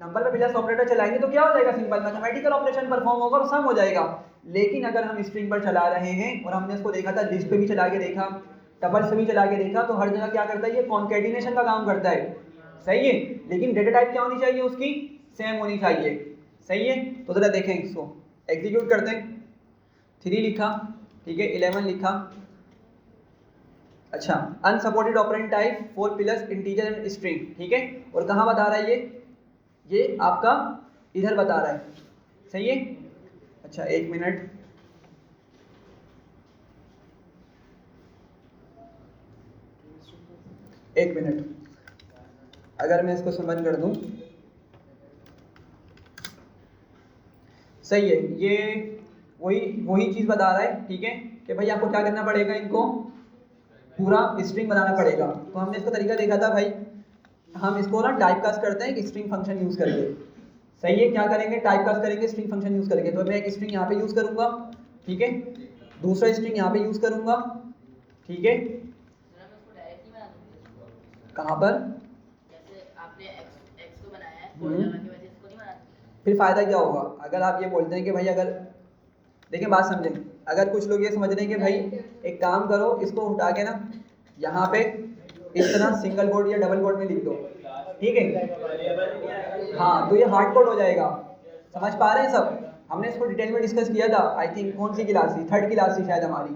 नंबर पे प्लस ऑपरेटर चलाएंगे तो क्या हो जाएगा, सिंपल मैथमेटिकल ऑपरेशन परफॉर्म होगा और सम हो जाएगा। लेकिन अगर हम स्ट्रिंग पर चला रहे हैं, और हमने इसको देखा था लिस्ट पे भी चला के देखा, टपल से भी चला के देखा, तो हर जगह क्या करता है, ये कॉन्केटिनेशन का काम करता है, सही है। लेकिन डेटा टाइप क्या होनी चाहिए, उसकी सेम होनी चाहिए, सही है। तो जरा देखें, इसको एग्जीक्यूट करते हैं। 3 लिखा, ठीक है, 11 लिखा, अच्छा, unsupported operand type 4 + integer and string, ठीक है। और कहाँ बता रहा है ये आपका इधर बता रहा है, सही है। अच्छा, 1 मिनट, अगर मैं इसको बंद कर दूं, सही है, ये वही चीज़ बता रहा है, ठीक है, कि भाई आपको क्या करना पड़ेगा, इनको पूरा स्ट्रिंग बनाना पड़ेगा। तो हमने इसका तरीका देखा था भाई, हम इसको ना टाइप कास्ट करते हैं कि स्ट्रिंग फंक्शन यूज़ करके, सही है। क्या करेंगे, टाइप कास्ट करेंगे स्ट्रिंग फंक्शन यूज़ करके। तो मैं एक स्ट्रिंग यहाँ पे यूज़ करूँगा, ठीक है, दूसरा स्ट्रिंग यहाँ पे यूज़ करूँगा, ठीक है। कहाँ पर, जैसे आपने x को बनाया है, कोड लगा के वैसे इसको नहीं बनाते। फिर फ़ायदा क्या होगा अगर आप ये बोलते हैं कि भाई, अगर देखिए बात समझें, अगर कुछ लोग ये समझ रहे हैं कि भाई एक काम करो, इसको उठा के ना यहाँ पे इस तरह सिंगल कोड या डबल कोड में लिख दो, ठीक है, हाँ, तो ये हार्ड कोड हो जाएगा। समझ पा रहे हैं सब? हमने इसको डिटेल में डिस्कस किया था, आई थिंक कौन सी क्लास थी, 3rd क्लास थी शायद हमारी,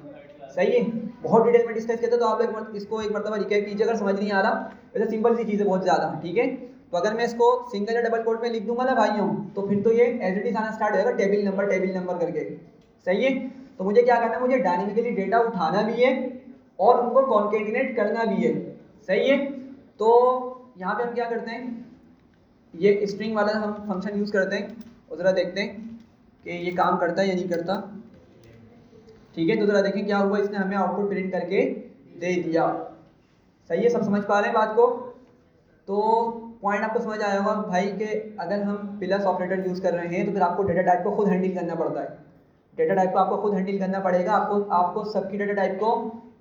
सही है, बहुत डिटेल में डिस्कस किया था। तो आप लोग इसको एक मरतबा रिकैप कीजिए अगर समझ नहीं आ रहा, वैसे सिंपल सी चीज़ है बहुत ज़्यादा, ठीक है। तो अगर मैं इसको सिंगल या डबल कोट में लिख दूंगा ना भाइयों, तो फिर तो ये एज इट इज आना स्टार्ट होगा टेबल नंबर करके। सही है, तो मुझे क्या करना है, मुझे डायनेमिकली डेटा उठाना भी है और उनको कॉन्केटिनेट करना भी है। सही है, तो यहाँ पे हम क्या करते हैं, ये स्ट्रिंग वाला हम फंक्शन यूज़ करते हैं और ज़रा देखते हैं कि ये काम करता है या नहीं करता। ठीक है, तो ज़रा देखें क्या हुआ, इसने हमें आउटपुट प्रिंट करके दे दिया। सही है, सब समझ पा रहे हैं बात को। तो पॉइंट आपको समझ आया होगा भाई कि अगर हम प्लस ऑपरेटर यूज़ कर रहे हैं तो फिर आपको डेटा टाइप को खुद हैंडल करना पड़ता है। डेटा टाइप को आपको खुद हैंडल करना पड़ेगा, आपको सबकी डेटा टाइप को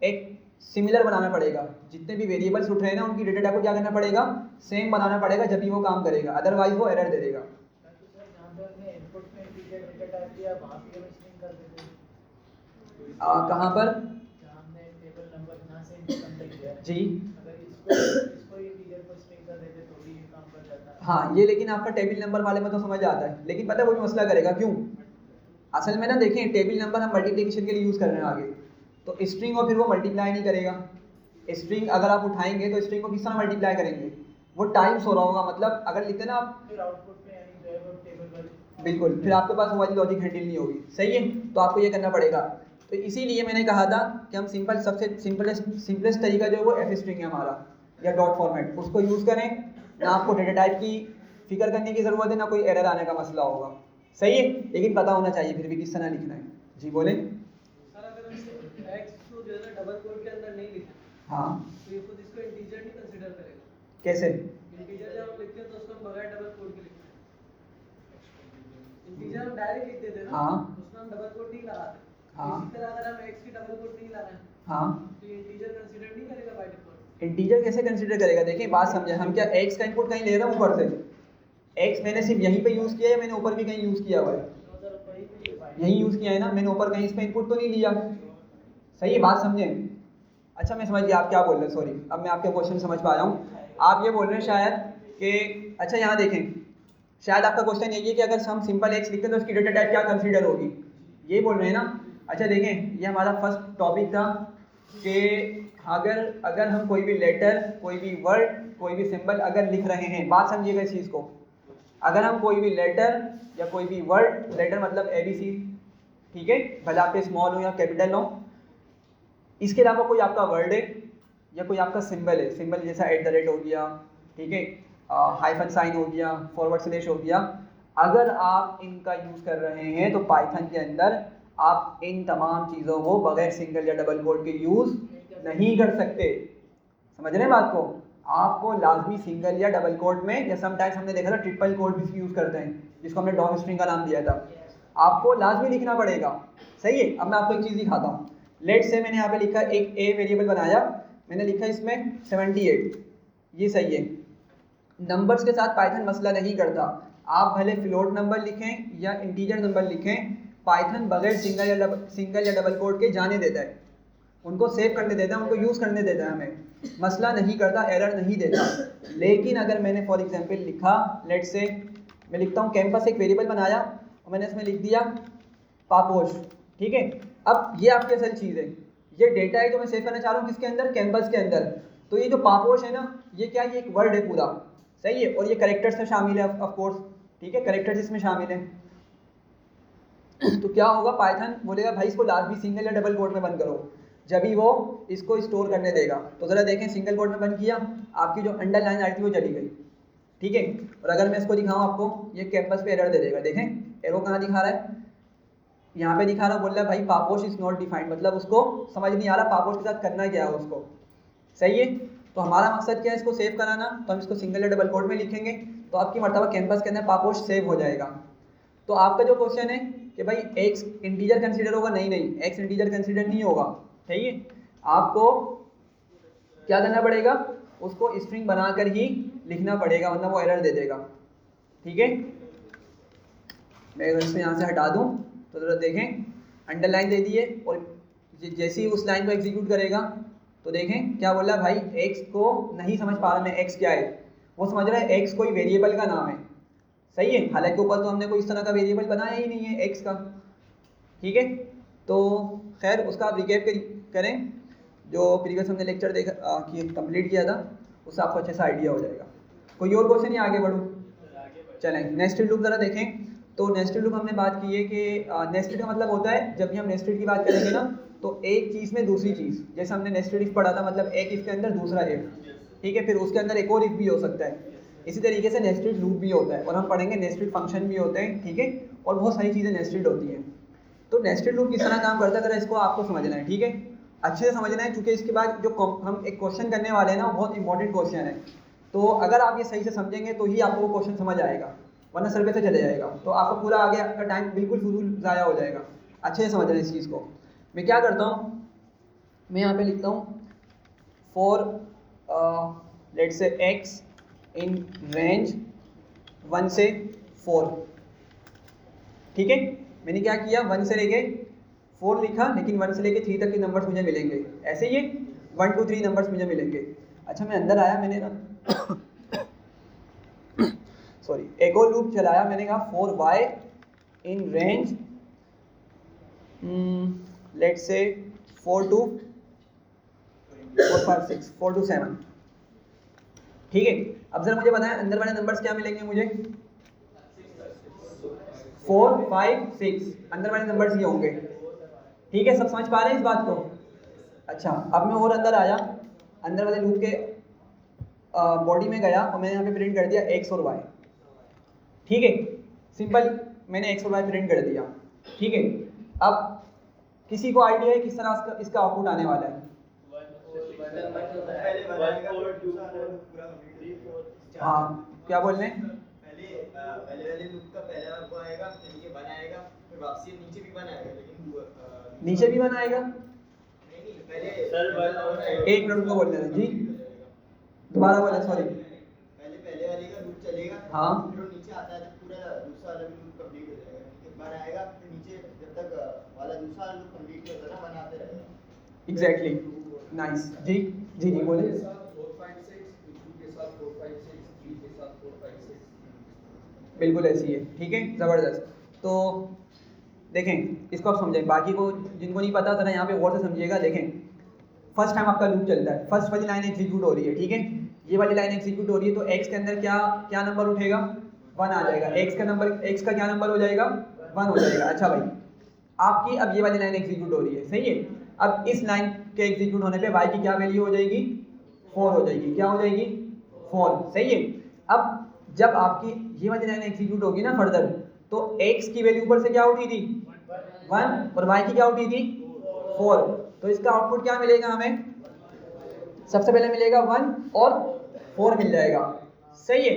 एक सिमिलर बनाना पड़ेगा। जितने भी वेरिएबल्स उठ रहे हैं ना उनकी डेटा टाइप को क्या करना पड़ेगा, सेम बनाना पड़ेगा, जब भी वो काम करेगा, अदरवाइज वो एरर दे देगा। कहाँ पर जी, हाँ ये लेकिन आपका टेबल नंबर वाले में तो समझ आता है, लेकिन पता है वो भी मसला करेगा। क्यों? असल में ना देखें, टेबल नंबर हम मल्टीप्लिकेशन के लिए यूज़ कर रहे हैं आगे, तो स्ट्रिंग और फिर वो मल्टीप्लाई नहीं करेगा। स्ट्रिंग अगर आप उठाएंगे तो स्ट्रिंग को किस तरह मल्टीप्लाई करेंगे, वो टाइम्स हो रहा होगा। मतलब अगर लिखते ना आप फिर आउटपुट में यानी जो है वो टेबल वाली, बिल्कुल, फिर आपके पास वो वाली लॉजिक हैंडल नहीं होगी। सही है, तो आपको ये करना पड़ेगा। तो इसीलिए मैंने कहा था कि हम सबसे सिंपलेस्ट तरीका जो है वो एफ स्ट्रिंग है हमारा, या डॉट फॉर्मेट, उसको यूज़ करें। ना आपको डेटा टाइप की फिक्र करने की ज़रूरत है, ना कोई एरर आने का मसला होगा। सही है, लेकिन पता होना चाहिए फिर भी किस तरह लिखना है। जी बोलें। सर अगर हम एक्स को जो है ना डबल कोट के अंदर नहीं लिखें, हाँ, तो ये खुद इसको इंटीजर नहीं कंसीडर करेगा। कैसे? इंटीजर जब हम लिखते हैं तो उसको हम बगैर डबल कोट के लिखते हैं। इंटीजर हम डायरेक्ट लिख देते हैं ना, हाँ, उसमें हम डबल कोट नहीं लगाते। हाँ, इसी तरह अगर हम एक्स की डबल कोट नहीं लगा रहे हैं हाँ, तो ये इंटीजर कंसीडर नहीं करेगा बाय डिफॉल्ट। इंटीजर कैसे कंसीडर करेगा? देखिए बात समझे, हम क्या एक्स का इनपुट कहीं ले रहे हैं ऊपर से? एक्स मैंने सिर्फ यहीं पे यूज़ किया है, मैंने ऊपर भी कहीं यूज़ किया हुआ है? यहीं यूज़ किया है ना, मैंने ऊपर कहीं इस पे इनपुट तो नहीं लिया। सही है, बात समझे? अच्छा मैं समझ गया आप क्या बोल रहे हैं, सॉरी, अब मैं आपके क्वेश्चन समझ पा रहा हूँ। आप ये बोल रहे हैं शायद कि अच्छा यहाँ देखें, शायद आपका क्वेश्चन यही है कि अगर हम सिंपल एक्स लिखते हैं तो उसकी डेटा टाइप क्या कंसीडर होगी, ये बोल रहे हैं ना। अच्छा देखें, ये हमारा फर्स्ट टॉपिक था कि अगर हम कोई भी लेटर, कोई भी वर्ड, कोई भी सिंबल अगर लिख रहे हैं, बात समझिएगा इस चीज़ को, अगर हम कोई भी लेटर या कोई भी वर्ड, लेटर मतलब ABC, ठीक है, भले आपके स्मॉल हो या कैपिटल हो, इसके अलावा कोई आपका वर्ड है या कोई आपका सिंबल है, सिंबल जैसा @ हो गया, ठीक है, हाइफन साइन हो गया, फॉरवर्ड स्लैश हो गया, अगर आप इनका यूज़ कर रहे हैं तो पाइथन के अंदर आप इन तमाम चीज़ों को बगैर सिंगल या डबल कोट के यूज़ नहीं कर सकते। समझ रहे हैं बात को? आपको लाजमी सिंगल या डबल कोट में, या समटाइम्स हमने देखा था ट्रिपल कोट भी यूज़ करते हैं, जिसको हमने डॉग स्ट्रिंग का नाम दिया था, आपको लाजमी लिखना पड़ेगा। सही है, अब मैं आपको एक चीज़ दिखाता हूँ। लेट से मैंने यहाँ पे लिखा एक ए वेरिएबल बनाया, मैंने लिखा इसमें 78, ये सही है। नंबर्स के साथ पाइथन मसला नहीं करता, आप भले फ्लोट नंबर लिखें या इंटीजर नंबर लिखें, पाइथन बगैर सिंगल या डबल कोट के जाने देता है, उनको सेव करने देता है, उनको यूज़ करने देता है, हमें मसला नहीं करता, एरर नहीं देता। लेकिन अगर मैंने फॉर एग्जांपल लिखा, लेट से मैं लिखता हूँ कैंपस, एक वेरिएबल बनाया और मैंने इसमें लिख दिया पापोश, ठीक है। अब ये आपकी असल चीज़ है, ये डेटा है जो मैं सेव करना चाह रहा हूँ किसके अंदर, कैंपस के अंदर। तो ये जो पापोश है ना, ये क्या, ये एक वर्ड है पूरा, सही है, और ये करेक्टर्स में शामिल है ऑफ कोर्स, ठीक है, करेक्टर्स इसमें शामिल है। तो क्या होगा, पाइथन बोलेगा भाई इसको लाजमी सिंगल या डबल कोट में बंद करो, जब ही वो इसको स्टोर करने देगा। तो ज़रा देखें, सिंगल कोट में बंद किया, आपकी जो अंडरलाइन आई थी वो चली गई, ठीक है। और अगर मैं इसको दिखाऊँ आपको, ये कैंपस पे एरर दे देगा। देखें एरो कहाँ दिखा रहा है, यहाँ पे दिखा रहा, बोल रहा है भाई पापोश इज़ नॉट डिफाइंड, मतलब उसको समझ नहीं आ रहा पापोश के साथ करना क्या है उसको। सही है, तो हमारा मकसद क्या है, इसको सेव कराना, तो हम इसको सिंगल या डबल कोट में लिखेंगे, तो आपकी मर्तबा कैंपस के अंदर पापोश सेव हो जाएगा। तो आपका जो क्वेश्चन है कि भाई एक्स इंटीजर कंसीडर होगा, नहीं नहीं, एक्स इंटीजर कंसीडर नहीं होगा, ठीक है, आपको क्या करना पड़ेगा, उसको स्ट्रिंग बनाकर ही लिखना पड़ेगा, वरना वो एरर दे देगा, ठीक है। मैं अगर इसको यहाँ से हटा दूँ तो ज़रा देखें, अंडरलाइन दे दिए, और जैसे ही उस लाइन को एग्जीक्यूट करेगा तो देखें क्या बोल रहा है, भाई एक्स को नहीं समझ पा रहा मैं एक्स क्या है, वो समझ रहा है एक्स कोई वेरिएबल का नाम है। सही है, हालांकि ऊपर तो हमने कोई इस तरह का वेरिएबल बनाया ही नहीं है एक्स का, ठीक है। तो खैर उसका आप रिकैप करें, जो प्रीवियस हमने लेक्चर देखा कंप्लीट किया था, उससे आपको अच्छे से आइडिया हो जाएगा। कोई और क्वेश्चन या आगे बढ़ूँ? चलें, नेस्टेड लूप ज़रा देखें। तो नेस्टेड लूप हमने बात की है कि नेस्टेड का मतलब होता है, जब भी हम नेस्टेड की बात करेंगे ना, तो एक चीज़ में दूसरी चीज़, जैसे हमने नेस्टेड इफ पढ़ा था, मतलब एक इफ के अंदर दूसरा इफ, ठीक है, फिर उसके अंदर एक और इफ भी हो सकता है। इसी तरीके से नेस्टेड लूप भी होता है, और हम पढ़ेंगे नेस्टेड फंक्शन भी होते हैं, ठीक है, और बहुत सारी चीज़ें नेस्टेड होती हैं। तो नेस्टेड लूप किस तरह काम करता है, अगर इसको आपको समझना है, ठीक है, अच्छे से समझना है, क्योंकि इसके बाद जो हम एक क्वेश्चन करने वाले हैं ना, वो बहुत इंपॉर्टेंट क्वेश्चन है। तो अगर आप ये सही से समझेंगे तो ही आपको वो क्वेश्चन समझ आएगा, वरना सर्वे से चले जाएगा, तो आपका पूरा आगे का टाइम बिल्कुल फजूल ज़ाया हो जाएगा। अच्छे से समझना है इस चीज़ को। मैं क्या करता हूँ, मैं यहाँ पे लिखता हूँ for let's say x in range 1 से 4, ठीक है। मैंने क्या किया, 1 से लेके 4 लिखा, लेकिन 1 से लेके 3 तक के नंबर्स मुझे मिलेंगे, ऐसे ये 1 2 3 नंबर्स मुझे मिलेंगे। अच्छा, मैं अंदर आया, मैंने ना सॉरी, एक और लूप चलाया, मैंने कहा for Y in range let's say 4 to 7, ठीक है। अब जरा मुझे बताएं अंदर वाले नंबर्स क्या मिलेंगे मुझे, 4 5 6 अंदर वाले नंबर्स ये होंगे, ठीक है। सब समझ पा रहे हैं इस बात को? अच्छा, अब मैं और अंदर आया, अंदर वाले लूप के बॉडी में गया और मैंने यहाँ पे प्रिंट कर दिया एक्स और वाई, ठीक है, सिंपल, मैंने एक्स और वाई प्रिंट कर दिया, ठीक है। अब किसी को आइडिया है किस तरह इसका आउटपुट आने वाला है? हाँ, क्या बोल रहे हैं? पहले वाले लूप का पहला वो आएगा, फिर ये 1 आएगा, फिर वापसी नीचे भी 1 आएगा, लेकिन नीचे भी 1 आएगा? नहीं, पहले एक मिनट को बोल रहे जी, दोबारा बोले, सॉरी। पहले वाले का लूप चलेगा, हाँ, फिर वो नीचे आता है तो पूरा दूसरा वाला लूप कंप्लीट हो जाएगा, फिर 1 आएगा, फिर नीचे जब तक वाला दूसरा लूप कंप्लीट नहीं होता ना, 1 आते रहेगा। एग्जैक्टली, नाइस जी जी जी बोले। बिल्कुल ऐसी है, ठीक है, ज़बरदस्त। तो देखें, इसको आप समझें, बाकी को जिनको नहीं पता ज़रा यहाँ पे गौर से समझिएगा। देखें, फर्स्ट टाइम आपका लूप चलता है, फर्स्ट वाली लाइन एग्जीक्यूट हो रही है, ठीक है, ये वाली लाइन एग्जीक्यूट हो रही है, तो एक्स के अंदर क्या नंबर उठेगा, 1 आ जाएगा। एक्स का क्या नंबर हो जाएगा, 1 हो जाएगा। अच्छा भाई, आपकी अब ये वाली लाइन एग्जीक्यूट हो रही है, सही है। अब इस लाइन के एग्जीक्यूट होने पे वाई की क्या वैल्यू हो जाएगी, 4 हो जाएगी। क्या हो जाएगी, 4, सही है। अब जब आपकी ये वाली लाइन एग्जीक्यूट होगी ना फर्दर, तो x की वैल्यू ऊपर से क्या उठी थी, 1, और y की क्या उठी थी, 4। तो इसका आउटपुट क्या मिलेगा हमें, सबसे पहले मिलेगा 1 और 4 मिल जाएगा, सही है।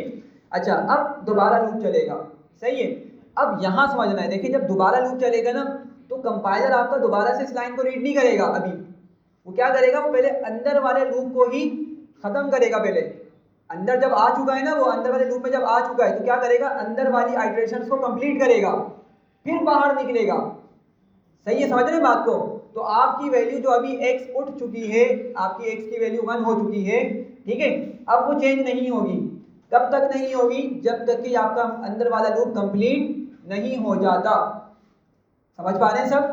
अच्छा, अब दोबारा लूप चलेगा, सही है। अब यहाँ समझना है, देखिए जब दोबारा लूप चलेगा ना, तो कंपाइलर आपका दोबारा से इस लाइन को रीड नहीं करेगा। अभी वो क्या करेगा, वो पहले अंदर वाले लूप को ही खत्म करेगा। पहले अंदर जब आ चुका है ना, वो अंदर वाले लूप में जब आ चुका है, तो क्या करेगा, अंदर वाली आइटरेशंस को कंप्लीट करेगा, फिर बाहर निकलेगा। सही है, समझ रहे हैं बात को? तो आपकी वैल्यू जो अभी x उठ चुकी है, आपकी x की वैल्यू 1 हो चुकी है, ठीक है। अब वो चेंज नहीं होगी। कब तक नहीं होगी, जब तक कि आपका अंदर वाला लूप कंप्लीट नहीं हो जाता। समझ पा रहे हैं सब?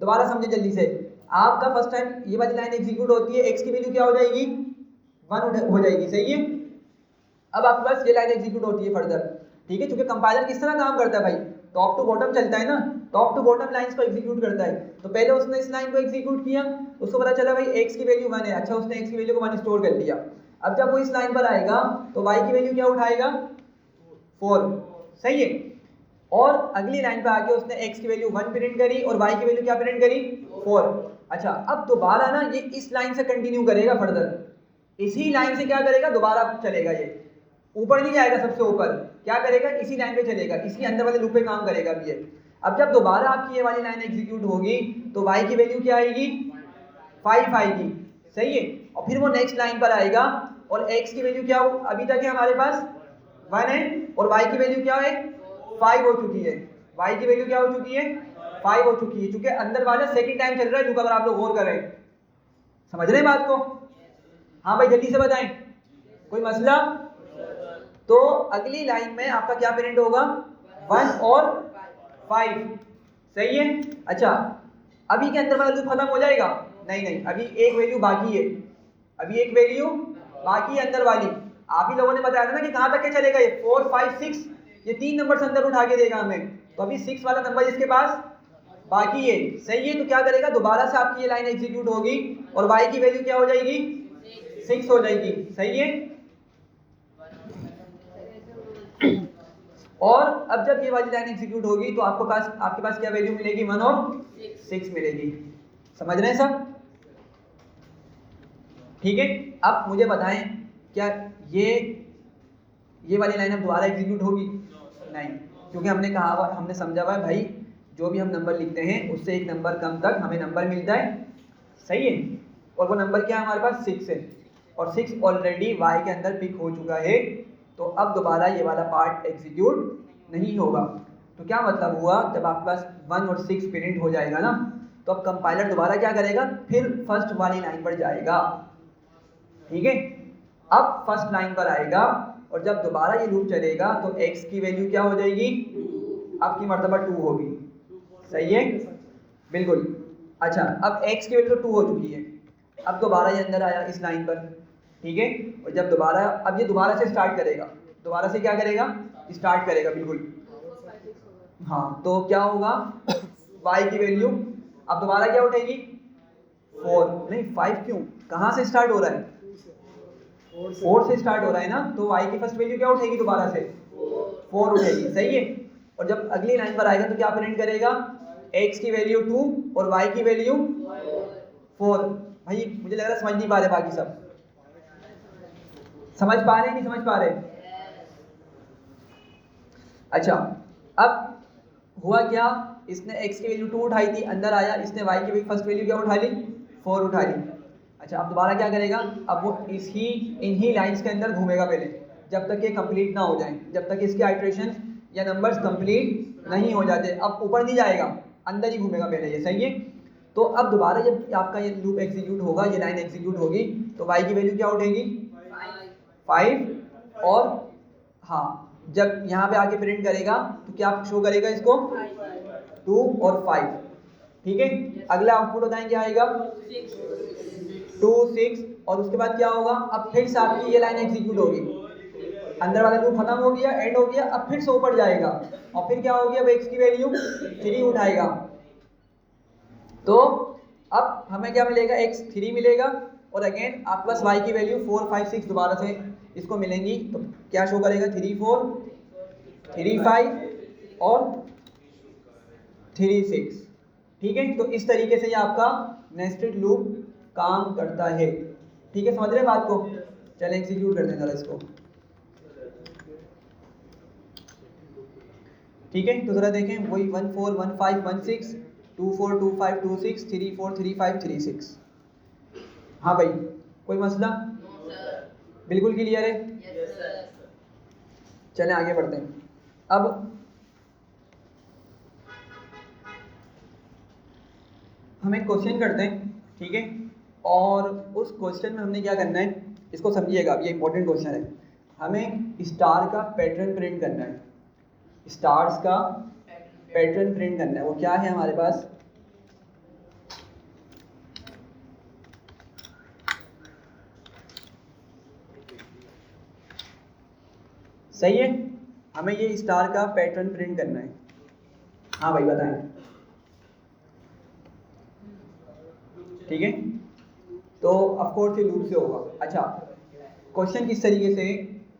दोबारा समझे जल्दी से। आपका फर्स्ट टाइम ये वाली लाइन एग्जीक्यूट होती है, x की वैल्यू क्या हो जाएगी, 1 हो जाएगी, सही है। अब आपके पास ये लाइन एग्जीक्यूट होती है फर्दर, ठीक है, क्योंकि कंपाइलर किस तरह काम करता है भाई, टॉप टू बॉटम चलता है ना, टॉप टू बॉटम लाइंस को एग्जीक्यूट करता है। तो पहले उसने इस लाइन को एग्जीक्यूट किया, उसको पता चला भाई x की वैल्यू 1 है, अच्छा उसने x की वैल्यू को 1 स्टोर कर लिया। अब जब वो इस लाइन पर आएगा तो y की वैल्यू क्या उठाएगा, 4, सही है। और अगली लाइन पे आके उसने x की वैल्यू 1 प्रिंट करी और y की वैल्यू क्या प्रिंट करी, 4। अच्छा, अब दोबारा ना ये इस लाइन से कंटिन्यू करेगा फर्दर, इसी लाइन से क्या करेगा, दोबारा चलेगा, ये ऊपर नहीं जाएगा, सबसे ऊपर क्या करेगा, इसी लाइन पे चलेगा, इसी अंदर वाले लूप पे काम करेगा अब ये। अब जब दोबारा आपकी ये वाली लाइन एग्जीक्यूट होगी तो y की वैल्यू क्या आएगी, 5 आएगी, सही है। और फिर वो नेक्स्ट लाइन पर आएगा और x की वैल्यू क्या हो, अभी तक है हमारे पास 1 है, और y की वैल्यू क्या है, 5 हो चुकी है। y की वैल्यू क्या हो चुकी है, 5 हो चुकी है, क्योंकि अंदर वाला सेकंड टाइम चल रहा है लूप, अगर आप लोग गौर करें। समझ रहे हैं बात को? हाँ भाई, जल्दी से बताएं, कोई मसला? तो अगली लाइन में आपका क्या प्रिंट होगा, 1 और 5, सही है। अच्छा, अभी के अंदर वाला लूप खत्म हो जाएगा, नहीं, अभी एक वैल्यू बाकी है, अभी एक वैल्यू बाकी है अंदर वाली, आप ही लोगों ने बताया था ना कि कहाँ तक के चलेगा ये 4 5 6, ये 3 नंबर से अंदर उठा के देगा हमें, तो अभी 6 वाला नंबर इसके पास बाकी है। सही है, तो क्या करेगा, दोबारा से आपकी ये लाइन एग्जीक्यूट होगी और y की वैल्यू क्या हो जाएगी, 6 हो जाएगी। सही है, और अब जब ये वाली लाइन एग्जीक्यूट होगी तो आपके पास क्या वैल्यू मिलेगी, 1 और 6 मिलेगी। समझ रहे हैं सब? ठीक है, अब मुझे बताएं क्या ये वाली लाइन अब दोबारा एग्जीक्यूट होगी? नहीं, क्योंकि हमने समझा हुआ है भाई, जो भी हम नंबर लिखते हैं उससे एक नंबर कम तक हमें नंबर मिलता है। सही है, और वो नंबर क्या है हमारे पास, 6 है, और 6 ऑलरेडी y के अंदर पिक हो चुका है, तो अब दोबारा ये वाला पार्ट एग्जीक्यूट नहीं होगा। तो क्या मतलब हुआ, जब आपके पास 1 और 6 प्रिंट हो जाएगा ना, तो अब कंपाइलर दोबारा क्या करेगा, फिर फर्स्ट वाली लाइन पर जाएगा। ठीक है, अब फर्स्ट लाइन पर आएगा और जब दोबारा ये लूप चलेगा तो x की वैल्यू क्या हो जाएगी, आपकी मर्तबा 2 होगी। सही है, बिल्कुल। अच्छा, अब x की वैल्यू तो 2 हो चुकी है, अब दोबारा ये अंदर आया इस लाइन पर। ठीक है, और जब दोबारा, अब ये दोबारा से स्टार्ट करेगा, दोबारा से क्या करेगा, स्टार्ट करेगा, बिल्कुल। हाँ, तो क्या होगा, y की वैल्यू अब दोबारा क्या उठेगी, 4 नहीं 5, क्यों, कहाँ से स्टार्ट हो रहा है, 4 से स्टार्ट हो रहा है ना, तो y की फर्स्ट वैल्यू क्या उठेगी, दोबारा से 4 उठेगी। सही है, और जब अगली लाइन पर आएगा तो क्या प्रिंट करेगा, x की वैल्यू 2 और y की वैल्यू 4। भाई मुझे लग रहा है समझ नहीं पा रहे, बाकी सब समझ पा रहे नहीं समझ पा रहे? अच्छा, अब हुआ क्या, इसने x की वैल्यू 2 उठाई थी, अंदर आया, इसने y की फर्स्ट वैल्यू क्या उठा ली, 4 उठा ली। अच्छा, अब दोबारा क्या करेगा, अब वो इन्हीं लाइंस के अंदर घूमेगा पहले, जब तक ये कंप्लीट ना हो जाए, जब तक इसके आइट्रेशन या नंबर्स कंप्लीट नहीं हो जाते। अब ऊपर नहीं जाएगा, अंदर ही घूमेगा पहले ये। सही है, तो अब दोबारा जब आपका ये लूप एग्जीक्यूट होगा, ये लाइन एग्जीक्यूट होगी, तो y की वैल्यू क्या उठेगी, 5, और हाँ, जब यहाँ पे आके प्रिंट करेगा तो क्या शो करेगा इसको, 2 और 5। ठीक है, अगला आउटपुट बताएं क्या आएगा, 2 6, और उसके बाद क्या होगा, अब फिर से आपकी ये लाइन एग्जीक्यूट होगी, अंदर वाला लूप खत्म हो गया, एंड हो गया, अब फिर से ऊपर जाएगा और फिर क्या हो गया, अब x की वैल्यू 3 उठाएगा, तो अब हमें क्या मिलेगा, x 3 मिलेगा, और अगेन आपके पास y की वैल्यू 4 5 6 दोबारा से इसको मिलेंगी, तो क्या शो करेगा, 3 4 3 5 और 3 6। ठीक है, तो इस तरीके से ये आपका नेस्टेड लूप काम करता है। ठीक है, समझ रहे हैं बात को? चलें एग्जीक्यूट करते हैं जरा इसको। ठीक है, तो जरा देखें, वही 1 4 1 5 1 6 2 4 2 5 2 6 3 4 3 5 3 6। हाँ भाई, कोई मसला? बिल्कुल क्लियर है? चलें आगे बढ़ते हैं। अब हम एक क्वेश्चन करते हैं, ठीक है, और उस क्वेश्चन में हमने क्या करना है, इसको समझिएगा, ये इंपॉर्टेंट क्वेश्चन है। हमें स्टार का पैटर्न प्रिंट करना है, स्टार्स का पैटर्न प्रिंट करना है। वो क्या है हमारे पास, सही है, हमें ये स्टार का पैटर्न प्रिंट करना है। हाँ भाई बताएं। ठीक है, तो ऑफ कोर्स ये लूप से होगा। अच्छा, क्वेश्चन किस तरीके से,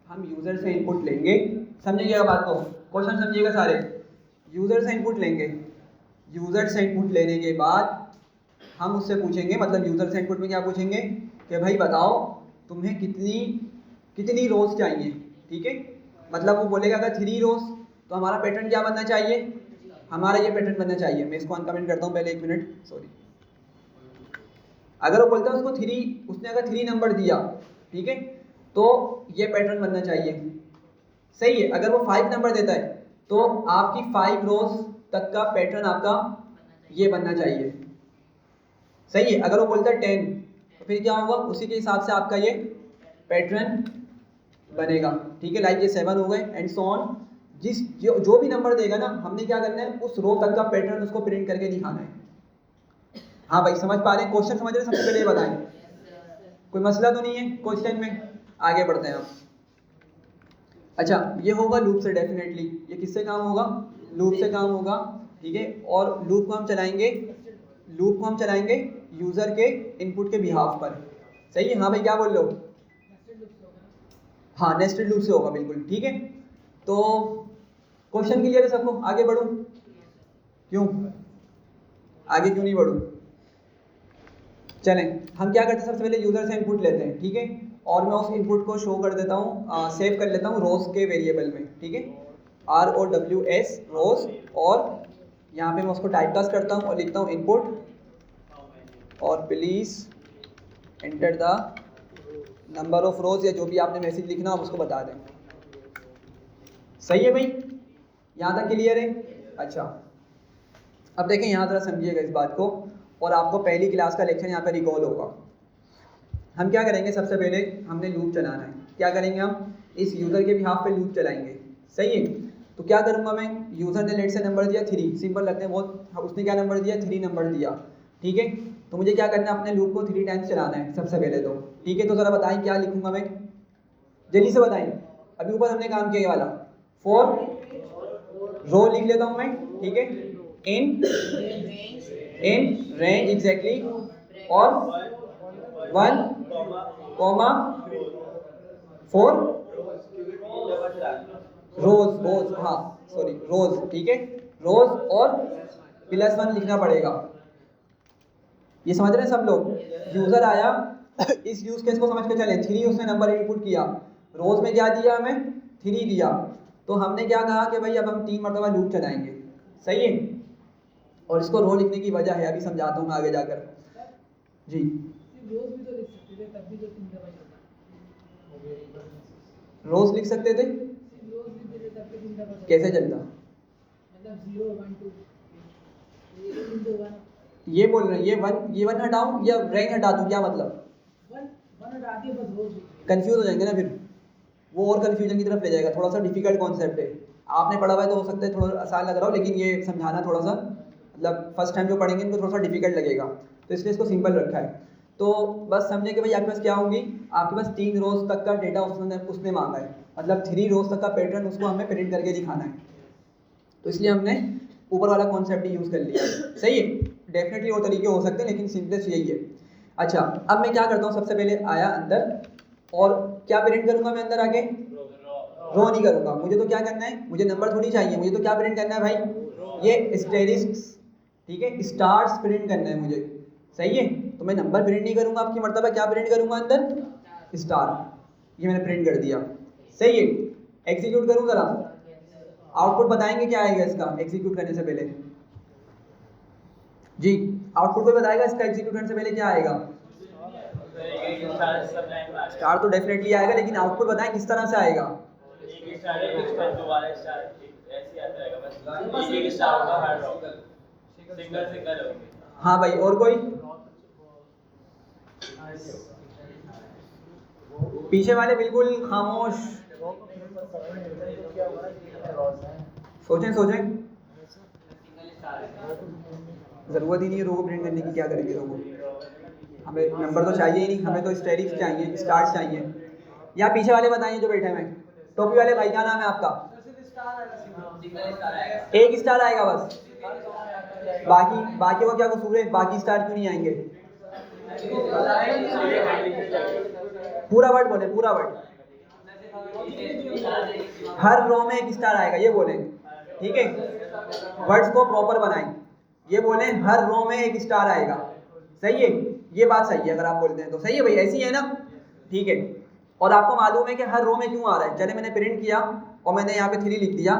हम यूजर से इनपुट लेंगे, समझिएगा बात को, क्वेश्चन समझिएगा सारे। यूजर से इनपुट लेंगे, यूजर से इनपुट लेने के बाद हम उससे पूछेंगे, मतलब यूजर से इनपुट में क्या पूछेंगे कि भाई बताओ तुम्हें कितनी रोज चाहिए। ठीक है, मतलब वो बोलेगा अगर 3 रोज तो हमारा पैटर्न क्या बनना चाहिए, हमारा ये पैटर्न बनना चाहिए। मैं इसको अनकमेंट करता हूँ पहले, 1 मिनट, सॉरी। अगर वो बोलता है उसको 3, उसने अगर 3 नंबर दिया, ठीक है, तो ये पैटर्न बनना चाहिए। सही है, अगर वो 5 नंबर देता है तो आपकी 5 रोज तक का पैटर्न आपका ये बनना चाहिए। सही है, अगर वो बोलता है 10 तो फिर क्या होगा, उसी के हिसाब से आपका ये पैटर्न बनेगा। ठीक है, लाइक ये 7 हो गए एंड सो ऑन। जो भी नंबर देगा ना, हमने क्या करना है, उस रो तक का पैटर्न उसको प्रिंट करके दिखाना है। हाँ भाई समझ पा रहे हैं, क्वेश्चन समझ रहे हैं? सबसे पहले ये बताएं, कोई मसला तो नहीं है क्वेश्चन में? आगे बढ़ते हैं हम। अच्छा, ये होगा लूप से डेफिनेटली, ये किससे काम होगा? लूप से काम होगा, ठीक है। और लूप को हम चलाएंगे यूज़र के इनपुट के बिहाफ पर, सही है? हाँ भाई क्या बोल रहे हो? हाँ, नेस्टेड लूप से होगा बिल्कुल, ठीक है। तो क्वेश्चन क्लियर है सबको? आगे बढ़ूँ? क्यों आगे क्यों नहीं बढ़ूँ? चलें, हम क्या करते हैं, सबसे पहले यूज़र से इनपुट लेते हैं, ठीक है। और मैं उस इनपुट को शो कर देता हूँ, सेव कर लेता हूँ रोज़ के वेरिएबल में, ठीक है, ROWS रोज़। और यहाँ पे मैं उसको टाइप कास्ट करता हूँ और लिखता हूँ इनपुट और please enter the number of rows, या जो भी आपने मैसेज लिखना आप उसको बता दें। सही है भाई, यहाँ तक क्लियर है? अच्छा, अब देखें यहाँ ज़रा समझिएगा इस बात को, और आपको पहली क्लास का लेक्चर यहाँ पे रिकॉल होगा। हम क्या करेंगे, सबसे पहले हमने लूप चलाना है। क्या करेंगे हम? इस यूज़र के बिहाफ पे लूप चलाएंगे, सही है। तो क्या करूँगा मैं, यूज़र ने लेट से नंबर दिया 3, सिंपल लगते हैं बहुत, उसने क्या नंबर दिया? 3 नंबर दिया, ठीक है। तो मुझे क्या करना है, अपने लूप को 3 टाइम्स चलाना है सबसे पहले तो, ठीक है। तो ज़रा बताएं क्या लिखूँगा मैं, जल्दी से बताएं। अभी ऊपर हमने काम किया ये वाला फॉर रो लिख लेता हूँ मैं, ठीक है, इन रेंज एग्जैक्टली, और 1 कॉमा 4 रोज, हाँ सॉरी रोज, ठीक है, रोज और +1 लिखना पड़ेगा। ये समझ रहे हैं सब लोग? यूजर आया, इस यूज केस को समझ के चले, 3 उसने नंबर इनपुट किया, रोज में क्या दिया हमें? 3 दिया। तो हमने क्या कहा कि भाई अब हम 3 मरतबा लूप चलाएंगे, सही है। और इसको रो लिखने की वजह है, अभी समझाता हूँ मैं आगे जाकर। जी, रोज भी तो लिख सकते थे, तब भी तो 3 दफा चलता। रोज लिख सकते थे, रोज भी देते तब भी 3 दफा चलता। कैसे चलता? मतलब 0 1 2 3 2 1 ये बोल रहे हैं ये वन हटाऊं या रेंज हटा दूं, क्या मतलब? 1 हटा दिए बस, रोज कंफ्यूज हो जाएंगे ना फिर, वो और कंफ्यूजन की तरफ ले जाएगा। थोड़ा सा डिफिकल्ट कॉन्सेप्ट है, आपने पढ़ा हुआ है तो हो सकता है थोड़ा आसान लग रहा हो, लेकिन ये समझाना थोड़ा सा, मतलब फर्स्ट टाइम जो पढ़ेंगे इनको थोड़ा सा डिफिकल्ट लगेगा, तो इसलिए इसको सिंपल रखा है। तो बस समझे कि भाई आपके पास क्या होंगी, आपके पास 3 रोज तक का डेटा उसने मांगा है, मतलब 3 रोज तक का पैटर्न उसको हमें प्रिंट करके दिखाना है। तो इसलिए हमने ऊपर वाला कॉन्सेप्ट ही यूज़ कर लिया, सही है। डेफिनेटली और तरीके हो सकते हैं, लेकिन सिंपलेस्ट यही है। अच्छा, अब मैं क्या करता हूँ, सबसे पहले आया अंदर, और क्या प्रिंट करूँगा मैं अंदर आके? रो नहीं करूँगा, मुझे तो क्या करना है, मुझे नंबर थोड़ी चाहिए, मुझे तो क्या प्रिंट करना है भाई? ये स्टेरिस्क, ठीक है, स्टार्स प्रिंट करना है मुझे, सही है। तो मैं नंबर प्रिंट नहीं करूँगा आपकी मर्तबा, क्या प्रिंट करूँगा अंदर? स्टार। ये मैंने प्रिंट कर दिया, सही है। एग्जीक्यूट करूँ ज़रा, आउटपुट बताएंगे क्या आएगा इसका एग्जीक्यूट करने से पहले? जी, आउटपुट कोई बताएगा इसका एग्जीक्यूट करने से पहले क्या आएगा? स्टार तो डेफिनेटली आएगा, लेकिन आउटपुट बताएं किस तरह से आएगा? हाँ भाई, और कोई? पीछे वाले बिल्कुल खामोश, सोचें ज़रूरत ही नहीं है रो को प्रिंट करने की, क्या करेंगे रो को? हमें नंबर तो चाहिए ही नहीं, हमें तो स्टेरिक्स चाहिए, स्टार्स चाहिए। या पीछे वाले बताइए जो बैठे हैं, टोपी वाले भाई, क्या नाम है आपका? एक स्टार आएगा बस, बाकी को क्या कसूर है, बाकी स्टार क्यों नहीं आएंगे? पूरा वर्ड बोले, पूरा वर्ड, हर रो में एक स्टार आएगा, ये बोले, ठीक है। वर्ड्स को प्रॉपर बनाएं, ये बोले हर रो में एक स्टार आएगा, सही है। ये बात सही है, अगर आप बोलते हैं तो सही है भाई, ऐसी है ना, ठीक है। और आपको मालूम है कि हर रो में क्यों आ रहा है? चले मैंने प्रिंट किया और मैंने यहाँ पे 3 लिख दिया,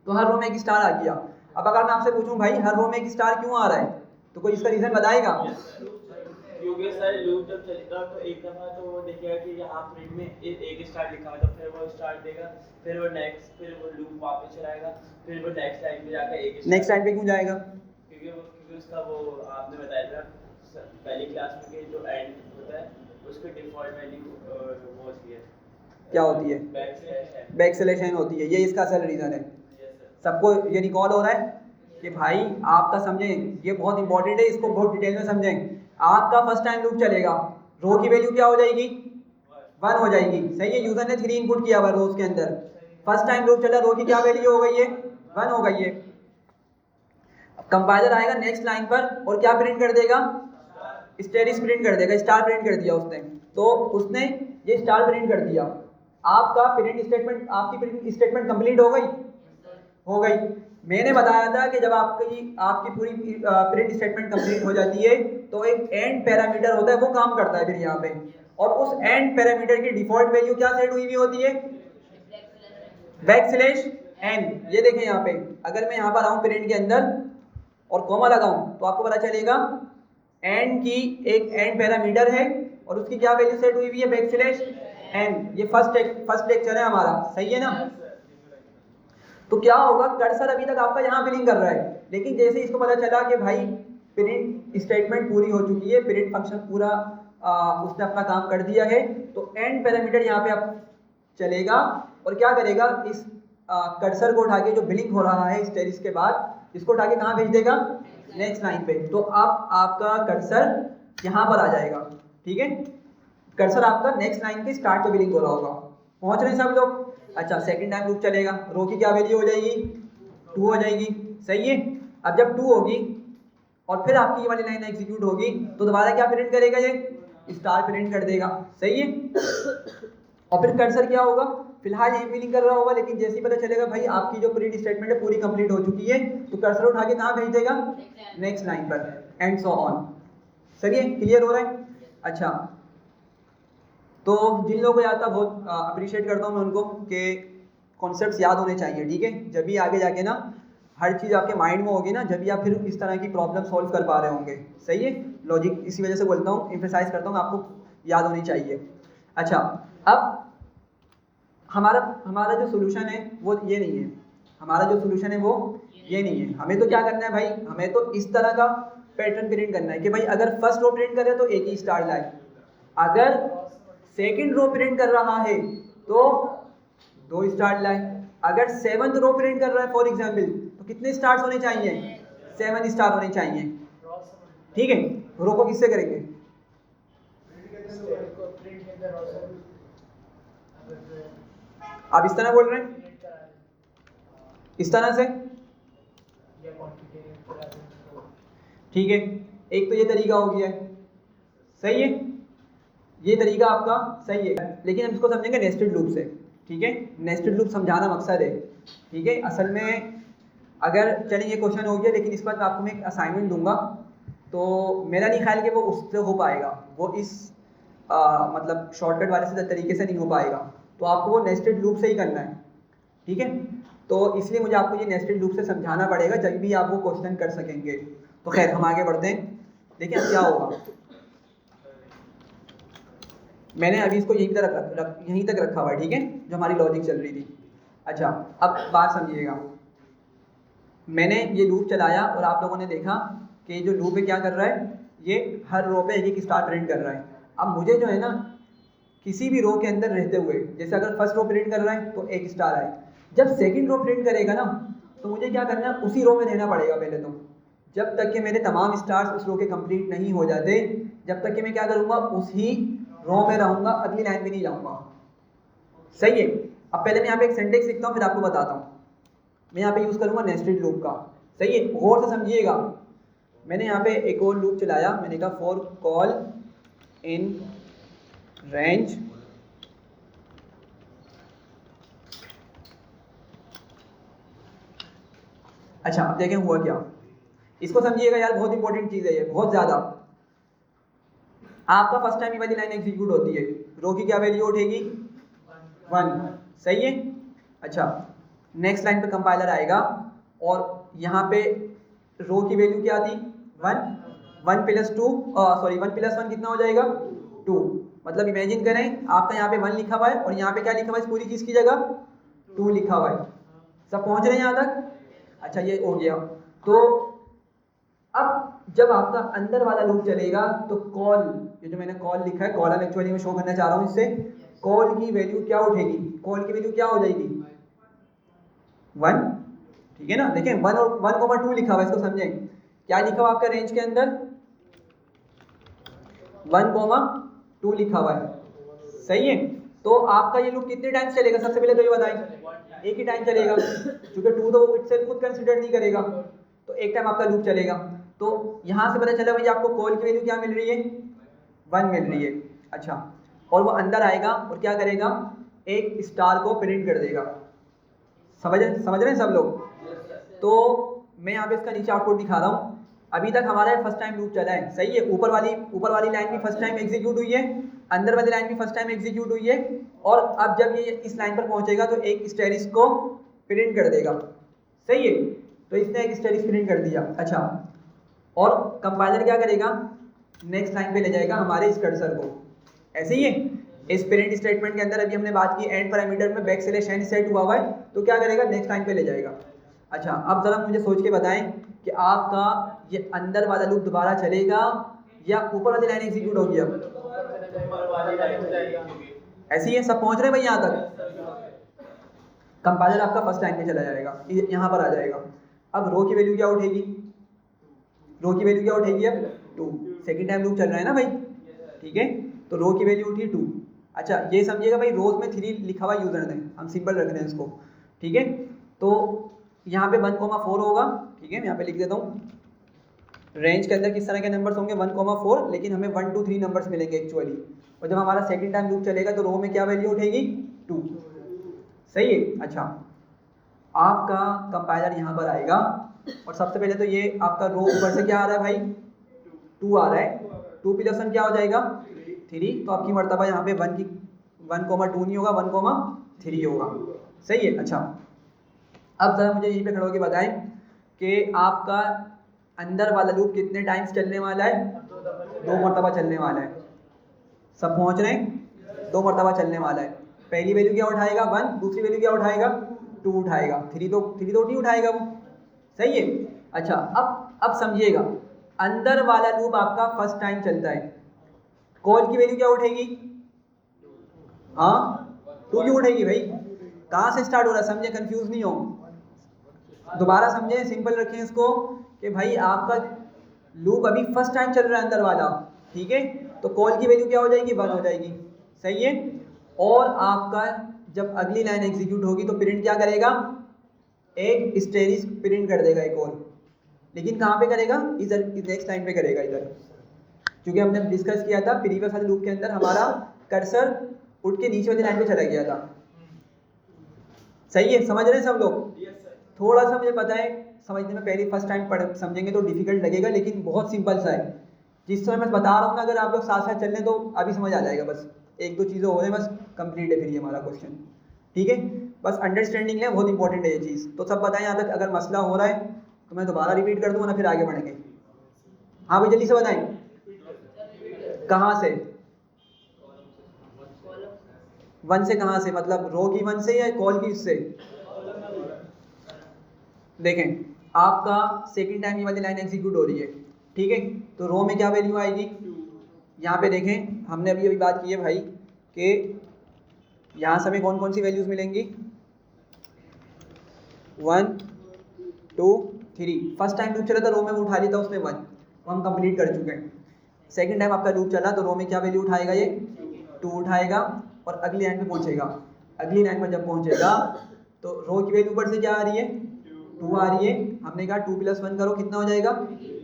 तो हर रो में एक स्टार आ गया। अब अगर मैं आपसे पूछूं भाई हर रो में एक स्टार क्यों आ रहा है, तो कोई इसका रीजन बताएगा? क्योंकि सर लूप जब चलेगा तो एक दफा तो वो देखेगा कि यहाँ प्रिंट में एक स्टार लिखा हुआ है, तो फिर वो स्टार देगा, फिर वो नेक्स्ट, फिर वो लूप वापस चलाएगा, फिर वो नेक्स्ट लाइन पे जाकर एक नेक्स्ट लाइन पे क्यों जाएगा? क्योंकि उसका वो आपने बताया था पहली क्लास में कि जो एंड होता है उसकी डिफॉल्ट वैल्यू वो होती है, क्या होती है? बैक स्लैश एन होती है, ये इसका असल रीज़न है। सबको ये रिकॉल हो रहा है कि भाई आपका समझें, ये बहुत इंपॉर्टेंट है, इसको बहुत डिटेल में समझें। आपका फर्स्ट टाइम लूप चलेगा, रो की वैल्यू क्या हो जाएगी? 1 हो जाएगी। सही है, यूजर ने 3 इनपुट किया हुआ रोज के अंदर, फर्स्ट टाइम लूप चला, रो की क्या वैल्यू हो गई है 1 हो गई है। कंपाइलर आएगा नेक्स्ट लाइन पर और क्या प्रिंट कर देगा, स्टेरिस प्रिंट कर देगा, स्टार प्रिंट कर दिया उसने, तो उसने ये स्टार प्रिंट कर दिया। आपका प्रिंट स्टेटमेंट, आपकी प्रिंट स्टेटमेंट कंप्लीट हो गई, हो गई। मैंने बताया था कि जब आपकी पूरी प्रिंट स्टेटमेंट कंप्लीट हो जाती है तो एक एंड पैरामीटर होता है, वो काम करता है फिर यहाँ पे, और उस एंड पैरामीटर की डिफॉल्ट वैल्यू क्या सेट हुई हुई होती है, बैकस्लैश एन। ये देखें यहाँ पे, अगर मैं यहाँ पर आऊँ प्रिंट के अंदर और कॉमा लगाऊं तो आपको पता चलेगा एंड की एक एंड पैरामीटर है और उसकी क्या वैल्यू सेट हुई हुई है, बैकस्लैश एन। ये फर्स्ट लेक्चर है हमारा, सही है ना। तो क्या होगा, कर्सर अभी तक आपका यहाँ बिलिंग कर रहा है, लेकिन जैसे इसको पता चला कि भाई प्रिंट स्टेटमेंट पूरी हो चुकी है, प्रिंट फंक्शन पूरा उसने अपना काम कर दिया है, तो एंड पैरामीटर यहाँ पे अब चलेगा और क्या करेगा, इस कर्सर को उठा के जो बिलिंग हो रहा है स्टेरिस के बाद, इसको उठा के कहाँ भेज देगा, नेक्स्ट लाइन पे। तो अब आपका कर्सर यहाँ पर आ जाएगा, ठीक है, कर्सर आपका नेक्स्ट लाइन के स्टार्ट पे बिलिंग हो रहा होगा। पहुँच रहे हैं सब लोग। अच्छा, सेकंड टाइम लूप चलेगा, रो की क्या वैल्यू हो जाएगी 2 हो जाएगी, सही है। अब जब 2 होगी और फिर आपकी ये वाली लाइन एग्जीक्यूट होगी तो दोबारा क्या प्रिंट करेगा, ये स्टार प्रिंट कर देगा, सही है। और फिर कर्सर क्या होगा, फिलहाल ये बिलिंग कर रहा होगा, लेकिन जैसे ही पता चलेगा भाई आपकी जो प्रिंट स्टेटमेंट है पूरी कंप्लीट हो चुकी है, तो कर्सर उठा के कहाँ भेज देगा, नेक्स्ट लाइन पर, एंड सो ऑन। सही है, क्लियर हो रहा है। अच्छा, तो जिन लोगों को याद था बहुत अप्रिशिएट करता हूँ मैं उनको कि कॉन्सेप्ट्स याद होने चाहिए, ठीक है। जब भी आगे जाके ना हर चीज़ आपके माइंड में होगी ना, जब भी आप फिर इस तरह की प्रॉब्लम सॉल्व कर पा रहे होंगे, सही है। लॉजिक इसी वजह से बोलता हूँ, एम्फेसाइज करता हूँ, आपको याद होनी चाहिए। अच्छा, अब हमारा जो सोल्यूशन है वो ये नहीं है, हमारा जो सोल्यूशन है वो ये नहीं है। हमें तो क्या करना है भाई, हमें तो इस तरह का पैटर्न प्रिंट करना है कि भाई अगर फर्स्ट रो प्रिंट करे तो एक ही स्टार लाए, अगर सेकंड रो प्रिंट कर रहा है तो 2 स्टार लाए, अगर 7th रो प्रिंट कर रहा है फॉर एग्जाम्पल तो कितने स्टार्स होने चाहिए, 7 स्टार होने चाहिए, ठीक है। रो को किससे करेंगे, आप इस तरह बोल रहे हैं, इस तरह से, ठीक है। एक तो ये तरीका हो गया है, सही है, ये तरीका आपका सही है, लेकिन हम इसको समझेंगे नेस्टेड लूप से, ठीक है। नेस्टेड लूप समझाना मकसद है, ठीक है। असल में अगर चलिए ये क्वेश्चन हो गया, लेकिन इस पर आपको मैं एक असाइनमेंट दूंगा, तो मेरा नहीं ख्याल कि वो उससे हो पाएगा, वो इस मतलब शॉर्टकट वाले से तरीके से नहीं हो पाएगा, तो आपको वो नेस्टेड लूप से ही करना है, ठीक है। तो इसलिए मुझे आपको ये नेस्टेड लूप से समझाना पड़ेगा जब भी आप वो क्वेश्चन कर सकेंगे। तो खैर हम आगे बढ़ते हैं, देखिए अब क्या होगा। मैंने अभी इसको यहीं तक रखा हुआ है, ठीक है, जो हमारी लॉजिक चल रही थी। अच्छा, अब बात समझिएगा, मैंने ये लूप चलाया और आप लोगों ने देखा कि जो लूप है क्या कर रहा है, ये हर रो पे एक स्टार प्रिंट कर रहा है। अब मुझे जो है ना किसी भी रो के अंदर रहते हुए, जैसे अगर फर्स्ट रो प्रिंट कर रहा है तो 1 स्टार आए, जब सेकंड रो प्रिंट करेगा ना तो मुझे क्या करना है, उसी रो में रहना पड़ेगा पहले तो, जब तक कि मेरे तमाम स्टार्स उस रो के कंप्लीट नहीं हो जाते, जब तक कि मैं क्या करूँगा, उसी रो में रहूँगा, अगली लाइन में नहीं जाऊँगा, सही है। अब पहले मैं यहाँ पे एक सेंटेंस लिखता हूँ, फिर आपको बताता हूँ। मैं यहाँ पे यूज़ करूँगा नेस्टेड लूप का, सही है, गौर से समझिएगा। मैंने यहाँ पे एक और लूप चलाया, मैंने कहा फॉर कॉल इन रेंज अच्छा, अब देखें हुआ क्या, इसको समझिएगा यार, बहुत इंपॉर्टेंट चीज़ है ये, बहुत ज़्यादा। आपका फर्स्ट टाइम ये वाली लाइन एग्जीक्यूट होती है, रो की क्या वैल्यू उठेगी 1, सही है। अच्छा, नेक्स्ट लाइन पे कंपाइलर आएगा और यहाँ पे रो की वैल्यू क्या थी 1, 1 + 2 सॉरी 1 + 1 कितना हो जाएगा 2। मतलब इमेजिन करें आपका यहाँ पे 1 लिखा हुआ है और यहाँ पे क्या लिखा हुआ है, इस पूरी चीज़ की जगह 2 लिखा हुआ है। सब पहुँच रहे हैं यहाँ तक? अच्छा, ये हो गया। तो अब जब आपका अंदर वाला लूप चलेगा तो कॉल, ये जो मैंने कॉल लिखा है, कॉलम एक्चुअली मैं शो करना चाह रहा हूँ इससे, कॉल की वैल्यू क्या उठेगी, कॉल की वैल्यू क्या हो जाएगी 1, ठीक है ना। देखें 1 और 1,2 लिखा हुआ है, इसको समझें क्या लिखा हुआ आपका रेंज के अंदर 1,2 लिखा हुआ है, सही है। तो आपका ये लूप कितने टाइम चलेगा, सबसे पहले तो ये बताएं। एक ही टाइम चलेगा, क्योंकि 2 तो वो इटसेल्फ खुद कंसीडर नहीं करेगा, तो एक टाइम आपका लूप चलेगा। तो यहाँ से पता चला भाई आपको कॉल की वैल्यू क्या मिल रही है, 1 मिल रही है। अच्छा, और वो अंदर आएगा और क्या करेगा, एक स्टार को प्रिंट कर देगा। समझ रहे हैं सब लोग। तो मैं यहाँ पे इसका नीचे आउटपुट दिखा रहा हूँ। अभी तक हमारा फर्स्ट टाइम लूप चला है, सही है। ऊपर वाली लाइन भी फर्स्ट टाइम एग्जीक्यूट हुई है, अंदर वाली लाइन भी फर्स्ट टाइम एग्जीक्यूट हुई है, और अब जब ये इस लाइन पर पहुंचेगा तो एक स्टेरिस को प्रिंट कर देगा, सही है। तो इसने एक स्टेरिस प्रिंट कर दिया। अच्छा, और कंपाइलर क्या करेगा, नेक्स्ट लाइन पे ले जाएगा हमारे इस कर्सर को, ऐसे ही है। इस प्रिंट स्टेटमेंट के अंदर अभी हमने बात की एंड पैरामीटर में बैक स्लैश एन सेट हुआ है, तो क्या करेगा, नेक्स्ट लाइन पे ले जाएगा। अच्छा, अब जरा मुझे सोच के बताएं कि आपका ये अंदर वाला लूप दोबारा चलेगा या ऊपर वाली लाइन एग्जीक्यूट होगी। अब ऐसे ही है, सब पहुंच रहे हैं भाई यहाँ तक। कंपाइलर आपका फर्स्ट लाइन पे चला जाएगा, यहाँ पर आ जाएगा। अब रो की वैल्यू क्या उठेगी, रो की वैल्यू क्या उठेगी, अब 2। सेकेंड टाइम लूप चल रहा है ना भाई, ठीक है। तो रो की वैल्यू उठी 2। अच्छा, ये समझिएगा भाई रोज में 3 लिखा हुआ यूजर ने, हम सिंपल रख रहे हैं इसको, ठीक है। तो यहाँ पे 1,4 होगा, ठीक है। मैं यहाँ पे लिख देता हूँ, रेंज के अंदर किस तरह के नंबर्स होंगे, 1,4, लेकिन हमें 1 2 3 नंबर्स मिलेंगे एक्चुअली। और जब हमारा सेकंड टाइम लूप चलेगा तो रो में क्या वैल्यू उठेगी, 2, सही है। अच्छा, आपका कंपाइलर यहाँ पर आएगा और सबसे पहले तो ये आपका रो ऊपर से क्या आ रहा है भाई, 2 आ रहा है। 2 + 1 क्या हो जाएगा, 3। तो आपकी मर्तबा यहाँ पे 1 2 नहीं होगा, 1,3 होगा, सही है। अच्छा, अब जरा मुझे यहीं पे खड़े होकर बताएं कि आपका अंदर वाला लूप कितने टाइम्स चलने वाला है, 2 मरतबा चलने वाला है। सब पहुंच रहे हैं, 2 मरतबा चलने वाला है। पहली वैल्यू क्या उठाएगा, 1, दूसरी वैल्यू क्या उठाएगा, 2 उठाएगा। 3 तो नहीं उठाएगा वो, सही है। अच्छा, अब समझिएगा, अंदर वाला लूप आपका फर्स्ट टाइम चलता है, कॉल की वैल्यू क्या उठेगी, हाँ 2 क्यों उठेगी भाई, कहाँ से स्टार्ट हो रहा है, समझे, कंफ्यूज नहीं हो। दोबारा समझे, सिंपल रखें इसको कि भाई आपका लूप अभी फर्स्ट टाइम चल रहा है अंदर वाला, ठीक है। तो कॉल की वैल्यू क्या हो जाएगी, 1 हो जाएगी, सही है। और आपका जब अगली लाइन एग्जीक्यूट होगी तो प्रिंट क्या करेगा, एक स्टेरिस प्रिंट कर देगा एक और, लेकिन कहाँ पे करेगा, इधर नेक्स्ट लाइन पे करेगा इधर। क्योंकि हमने डिस्कस किया था प्रीवियस वाले लूप के अंदर हमारा कर्सर उठ के नीचे वाली लाइन पे चला गया था, सही है। समझ रहे हैं सब लोग। थोड़ा सा मुझे पता है समझने में पहले फर्स्ट टाइम समझेंगे तो डिफिकल्ट लगेगा, लेकिन बहुत सिंपल सा है। जिस समय मैं बता रहा हूँ ना, अगर आप लोग साथ साथ चल लें तो अभी समझ आ जाएगा। बस 1 2 चीज़ें हो रही हैं, बस कंप्लीट है फिर ये हमारा क्वेश्चन, ठीक है। बस अंडरस्टैंडिंग है, बहुत इंपॉर्टेंट है ये चीज़। तो सब बताएं यहाँ तक, अगर मसला हो रहा है तो मैं दोबारा रिपीट कर दूँगा ना, फिर आगे बढ़ेंगे। हाँ भाई जल्दी से बताएं, कहाँ से, 1 से कहाँ से, मतलब रो की 1 से या कॉल की इससे। देखें, आपका सेकंड टाइम ये वाली लाइन एग्जीक्यूट हो रही है, ठीक है। तो रो में क्या वैल्यू आएगी, यहाँ पे देखें, हमने अभी बात की है भाई कि यहाँ से हमें कौन कौन सी वैल्यूज़ मिलेंगी, 1 2 3। फर्स्ट टाइम लूप चला था रो में वो उठा लिया था उसने 1, वो हम कंप्लीट कर चुके हैं। सेकंड टाइम आपका लूप चला तो रो में क्या वैल्यू उठाएगा, ये 2 उठाएगा और अगली लाइन पे पहुंचेगा। अगली लाइन पर जब पहुंचेगा तो रो की वैल्यू ऊपर से क्या आ रही है, 2 आ रही है। हमने कहा 2 + 1 करो, कितना हो जाएगा,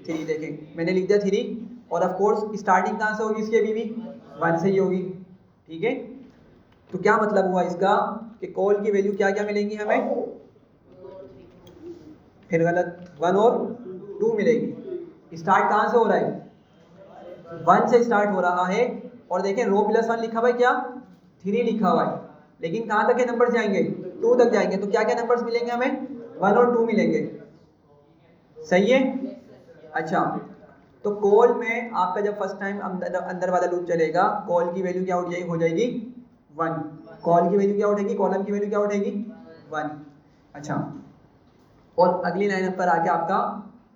3। देखें मैंने लिख दिया 3, और ऑफ कोर्स स्टार्टिंग कहाँ से होगी इसकी, अभी भी 1 से ही होगी, ठीक है। तो क्या मतलब हुआ इसका कि कॉल की वैल्यू क्या क्या मिलेंगी हमें, फिर गलत, 1 और 2 मिलेगी। स्टार्ट कहाँ से हो रहा है, 1 से स्टार्ट हो रहा है। और देखें रो +1 लिखा हुआ है, क्या 3 लिखा हुआ है, लेकिन कहाँ तक के नंबर जाएंगे, 2 तक जाएंगे। तो क्या क्या नंबर्स मिलेंगे हमें, 1 और 2 मिलेंगे, सही है। अच्छा, तो कॉल में आपका जब फर्स्ट टाइम अंदर वाला लूप चलेगा, कॉल की वैल्यू क्या हो जाएगी, 1। कॉल की वैल्यू क्या उठेगी, कॉलम की वैल्यू क्या उठेगी, 1। अच्छा, और अगली लाइन पर आके आपका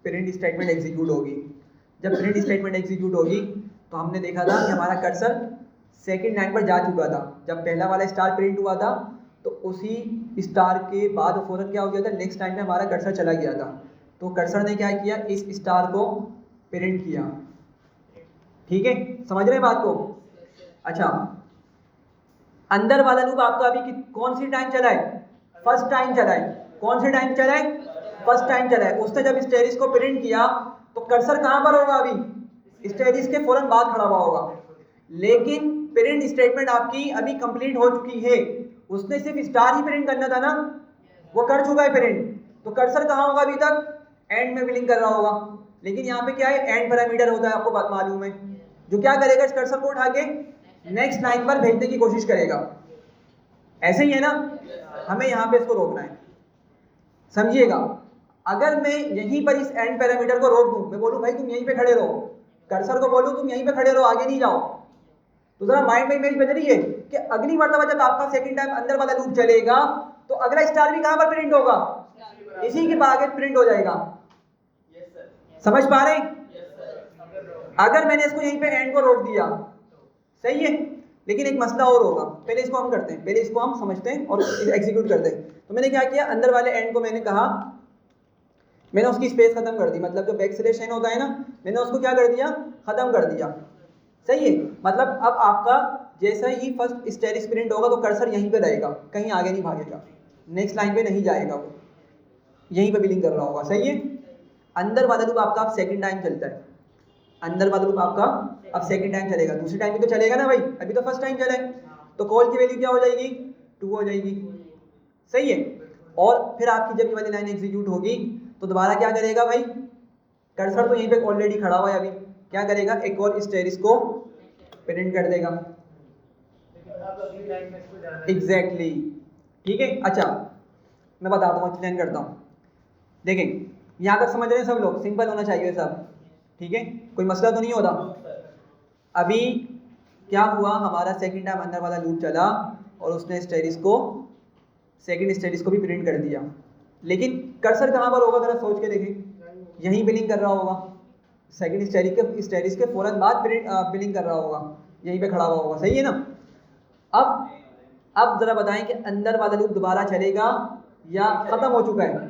प्रिंट स्टेटमेंट एग्जीक्यूट होगी। जब प्रिंट स्टेटमेंट एग्जीक्यूट होगी तो हमने देखा था कि हमारा कर्सर सेकंड लाइन पर जा चुका था। जब पहला वाला स्टार प्रिंट हुआ था तो उसी स्टार के बाद फौरन क्या हो गया था, नेक्स्ट लाइन में हमारा कर्सर चला गया था। तो कर्सर ने क्या किया, इस स्टार को प्रिंट किया, ठीक है। समझ रहे हैं बात को। अच्छा, अंदर वाला लूप आपका अभी कौन सी टाइम चला है? फर्स्ट टाइम चला है। कौन सी टाइम चला है? फर्स्ट टाइम चला है। उसने जब स्टेरिस को प्रिंट किया तो कर्सर कहाँ पर होगा? अभी स्टेरिस के फौरन बाद खड़ा हुआ होगा। लेकिन प्रिंट स्टेटमेंट आपकी अभी कंप्लीट हो चुकी है, उसने सिर्फ स्टार ही प्रिंट करना था ना, वो कर चुका है प्रिंट। तो कर्सर कहाँ होगा? अभी तक एंड में बिलिंग कर रहा होगा। लेकिन यहाँ पे क्या है? एंड पैरामीटर होता है, आपको बात मालूम है, जो क्या करेगा? इस कर्सर को उठा के नेक्स्ट लाइन पर भेजने की कोशिश करेगा। ऐसे ही है ना? हमें यहाँ पे इसको रोकना है, समझिएगा। अगर मैं यहीं पर इस एंड पैरामीटर को रोक दूं, मैं बोलूं भाई तुम यहीं पे खड़े रहो, कर्सर को बोलूं तुम यहीं पे खड़े रहो, आगे नहीं जाओ, तो जरा माइंड में इमेज बन रही है कि अगली मर्तबा जब आपका सेकंड टाइम अंदर वाला लूप चलेगा तो अगला स्टार भी कहां पर प्रिंट होगा? इसी के आगे प्रिंट हो जाएगा। समझ पा रहे हैं? अगर मैंने इसको यहीं पे एंड को रोक दिया, सही है, लेकिन एक मसला और होगा। पहले इसको हम करते हैं, पहले इसको हम समझते हैं और एग्जीक्यूट करते हैं। तो मैंने क्या किया? अंदर वाले एंड को मैंने कहा, मैंने उसकी स्पेस खत्म कर दी, मतलब जो बैक स्लैश एन होता है ना, मैंने उसको क्या कर दिया? खत्म कर दिया। सही है, मतलब अब आपका जैसा ही फर्स्ट स्टेरिस प्रिंट होगा तो कर्सर यहीं पे रहेगा, कहीं आगे नहीं भागेगा, नेक्स्ट लाइन पे नहीं जाएगा, वो यहीं पे बिलिंग कर रहा होगा। सही है। अंदर वाला लूप आपका अब सेकंड टाइम चलता है, अंदर वाला लूप आपका अब सेकंड टाइम चलेगा, दूसरी टाइम भी तो चलेगा ना भाई, अभी तो फर्स्ट टाइम चला है, तो कॉल की वैल्यू क्या हो जाएगी? 2 हो जाएगी। सही है। और फिर आपकी जब ये वाली लाइन एग्जीक्यूट होगी तो दोबारा क्या करेगा भाई? कर्सर तो यहीं पे ऑलरेडी खड़ा हुआ है, अभी क्या करेगा? एक और स्टेरिस को प्रिंट कर देगा। एग्जैक्टली, ठीक है। अच्छा, मैं बताता हूँ, एक्सप्लेन करता हूँ। देखें, यहाँ तक समझ रहे हैं सब लोग? सिंपल होना चाहिए सब, ठीक है, कोई मसला तो नहीं होता। अभी क्या हुआ? हमारा सेकंड टाइम अंदर वाला लूप चला और उसने स्टेरिस को, सेकंड स्टेरिस को भी प्रिंट कर दिया, लेकिन कर्सर कहाँ पर होगा? जरा सोच के देखें। यहीं बिलिंग कर रहा होगा, सेकंड स्टेरिस के फौरन बाद बिलिंग कर रहा होगा, यहीं पे खड़ा हुआ होगा। सही है ना? अब जरा बताएं कि अंदर वाला लूप दोबारा चलेगा या खत्म हो चुका है?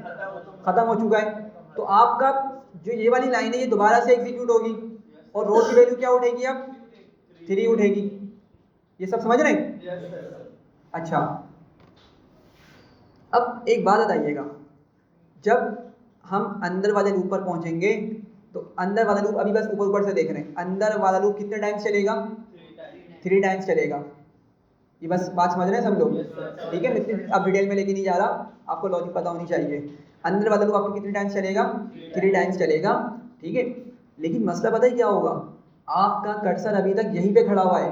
खत्म हो चुका है। तो आपका जो ये वाली लाइन है ये दोबारा से एग्जीक्यूट होगी और रो की वैल्यू क्या उठेगी? अब 3 उठेगी। ये सब समझ रहे हैं? अच्छा, अब एक बात बताइएगा, जब हम अंदर वाले लूप पर पहुंचेंगे तो अंदर वाला लूप, अभी बस ऊपर ऊपर से देख रहे हैं, अंदर वाला लूप कितने टाइम्स चलेगा? 3 टाइम्स चलेगा। ये बस बात समझ रहे हैं सब लोग? ठीक है, मैं अब डिटेल में लेके नहीं जा रहा, आपको लॉजिक पता होनी चाहिए। अंदर वाला लूप आपको कितने टाइम्स चलेगा? 3 टाइम्स चलेगा, ठीक है। लेकिन मसला पता है क्या होगा? आपका कर्सर अभी तक यहीं पे खड़ा हुआ है,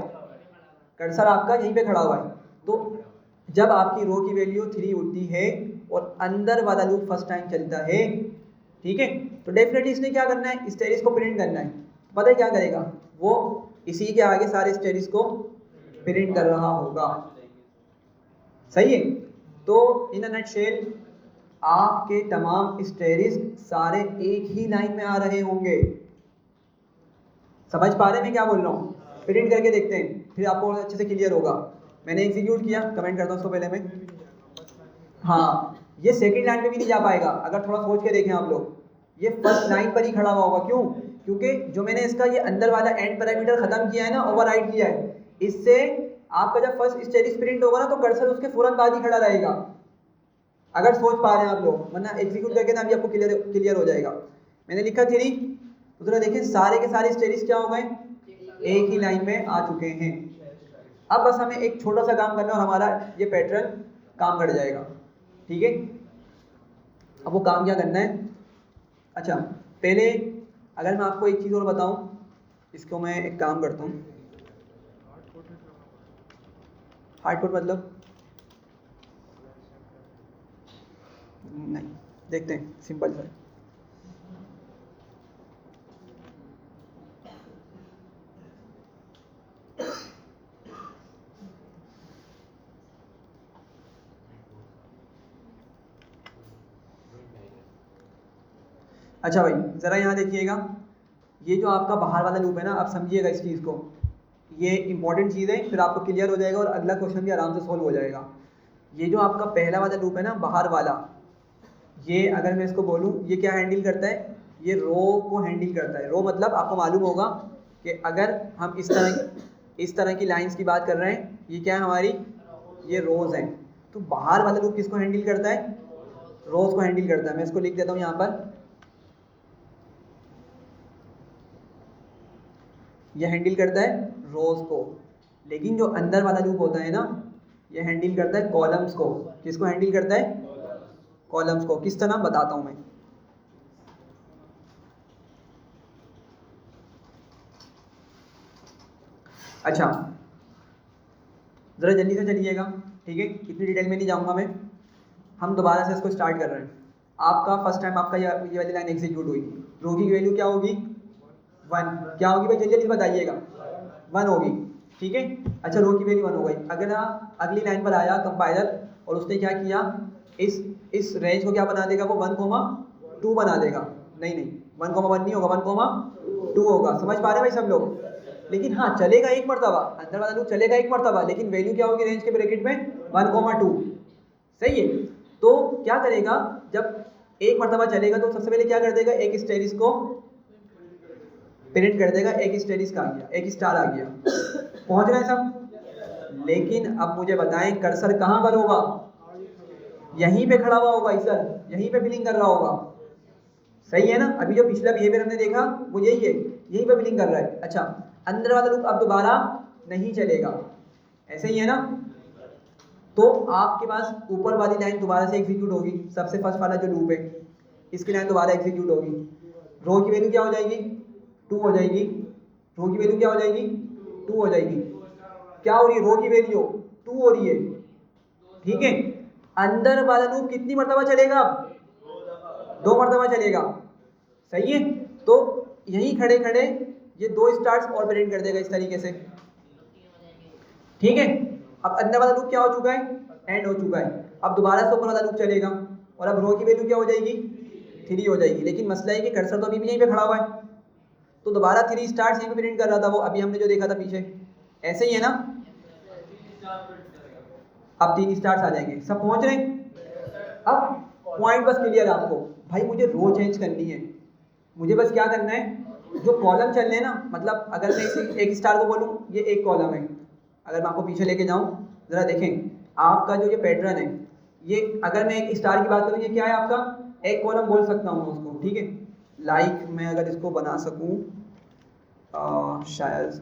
कर्सर आपका यहीं पे खड़ा हुआ है। तो जब आपकी रो की वैल्यू 3 उठती है और अंदर वाला लूप फर्स्ट टाइम चलता है, ठीक है, तो डेफिनेटली इसने क्या करना है? स्टेरिस को प्रिंट करना है। पता है क्या करेगा? वो इसी के आगे सारे स्टेरिस को प्रिंट कर रहा होगा। सही है। तो इन अ नटशेल आपके तमाम स्टेरिस सारे एक ही लाइन में आ रहे होंगे। समझ पा रहे हैं मैं क्या बोल रहा हूँ? प्रिंट करके देखते हैं, फिर आपको अच्छे से क्लियर होगा। मैंने एग्जीक्यूट किया, कमेंट करता हूँ उसको पहले मैं। हाँ, ये सेकंड लाइन पे भी नहीं जा पाएगा, अगर थोड़ा सोच के देखें आप लोग, ये फर्स्ट लाइन पर ही खड़ा हुआ होगा। क्यों? क्योंकि जो मैंने इसका ये अंदर वाला एंड पैरामीटर खत्म किया है ना, ओवरराइड किया है, इससे आपका जब फर्स्ट स्टेरिस प्रिंट होगा ना तो कर्सर उसके फौरन बाद ही खड़ा रहेगा, अगर सोच पा रहे हैं आप लोग, वरना एग्जीक्यूट करके ना अभी आपको क्लियर हो जाएगा। मैंने लिखा 3, तो जरा देखें सारे के सारे स्टेरिस क्या हो गए? एक ही लाइन में आ चुके हैं। अब बस हमें एक छोटा सा काम करना है और हमारा ये पैटर्न काम कर जाएगा, ठीक है। अब वो काम क्या करना है? अच्छा, पहले अगर मैं आपको एक चीज़ और बताऊं, इसको मैं एक काम करता हूँ। हार्डकोड मतलब नहीं, देखते हैं सिंपल सा। अच्छा भाई, ज़रा यहाँ देखिएगा, ये जो आपका बाहर वाला लूप है ना, आप समझिएगा इस चीज़ को, ये इंपॉर्टेंट चीज़ है, फिर आपको क्लियर हो जाएगा और अगला क्वेश्चन भी आराम से सॉल्व हो जाएगा। ये जो आपका पहला वाला लूप है ना, बाहर वाला, ये अगर मैं इसको बोलूँ, ये क्या हैंडल करता है? ये रो को हैंडल करता है। रो मतलब आपको मालूम होगा कि अगर हम इस तरह की लाइंस की बात कर रहे हैं, ये क्या है? हमारी ये रोज हैं, तो बाहर वाला लूप किसको हैंडल करता है? रोज को हैंडल करता है। मैं इसको लिख देता हूँ यहाँ पर, ये हैंडल करता है रोज को, लेकिन जो अंदर वाला लूप होता है ना, ये हैंडल करता है कॉलम्स को। किसको हैंडल करता है? कॉलम्स को। किस तरह बताता हूँ मैं। अच्छा, ज़रा जल्दी से चलिएगा, ठीक है, इतनी डिटेल में नहीं जाऊँगा मैं। हम दोबारा से इसको स्टार्ट कर रहे हैं। आपका फर्स्ट टाइम आपका ये वाली लाइन एग्जीक्यूट हुई, रो की वैल्यू क्या होगी? 1। क्या होगी भाई, जल्दी जल्दी बताइएगा। 1 होगी, ठीक है। अच्छा, रो की वैल्यू 1 हो गई। अगर अगली लाइन पर आया कंपाइलर और उसने क्या किया, इस रेंज को क्या बना देगा वो? 1,2 बना देगा। नहीं नहीं, 1,1 नहीं होगा, 1,2 होगा। समझ पा रहे हैं भाई सब लोग? लेकिन हाँ, चलेगा एक मरतबा, अंदर वाला लूप चलेगा एक मरतबा, लेकिन वैल्यू क्या होगी रेंज के ब्रैकेट में? 1,2। सही है। तो क्या करेगा, जब एक मरतबा चलेगा तो सबसे पहले क्या कर देगा, एक स्टेरिस को प्रिंट कर देगा। एक स्टेरिस का आ गया, एक स्टार आ गया। पहुंच रहे हैं सब? लेकिन अब मुझे बताएं, कर्सर कहाँ पर होगा? यहीं पे खड़ा हुआ होगा सर, यहीं पे बिलिंग कर रहा होगा। सही है ना? अभी जो पिछला बिहेवियर हमने देखा वो यही है, यहीं पे बिलिंग कर रहा है। अच्छा, अंदर वाला लूप अब दोबारा नहीं चलेगा, ऐसे ही है ना? तो आपके पास ऊपर वाली लाइन दोबारा से एग्जीक्यूट होगी। सबसे फर्स्ट वाला जो लूप है, इसकी लाइन दोबारा एग्जीक्यूट होगी। रो की वैल्यू क्या हो जाएगी? 2 हो जाएगी। रो की वैल्यू क्या हो जाएगी? 2 हो जाएगी। क्या हो रही है? रो की वैल्यू 2 हो रही है, ठीक है। अंदर वाला लूप कितनी मरतबा चलेगा? 2 मरतबा चलेगा। सही है। तो यहीं खड़े खड़े ये 2 स्टार्स और प्रिंट कर देगा इस तरीके से, ठीक है। अब अंदर वाला लूप क्या हो चुका है? एंड हो चुका है। अब दोबारा से ऊपर वाला लूप चलेगा और अब रो की वैल्यू क्या हो जाएगी? 3 हो जाएगी। लेकिन मसला है कि कर्सर तो अभी भी यहीं पे खड़ा हुआ है, तो दोबारा 3 स्टार्स यहीं पे प्रिंट कर रहा था वो, अभी हमने जो देखा था पीछे। ऐसे ही है ना? अब 3 स्टार्स आ जाएंगे। सब पहुंच रहे हैं? अब पॉइंट बस क्लियर आपको, भाई मुझे रो चेंज करनी है, मुझे बस क्या करना है, जो कॉलम चल रहे हैं ना, मतलब अगर मैं एक स्टार को बोलूँ ये एक कॉलम है, अगर मैं आपको पीछे लेके जाऊँ ज़रा देखें, आपका जो ये पैटर्न है, ये अगर मैं एक स्टार की बात करूँ, ये क्या है आपका? एक कॉलम बोल सकता हूँ उसको, ठीक है। लाइक मैं अगर इसको बना सकूँ, शायद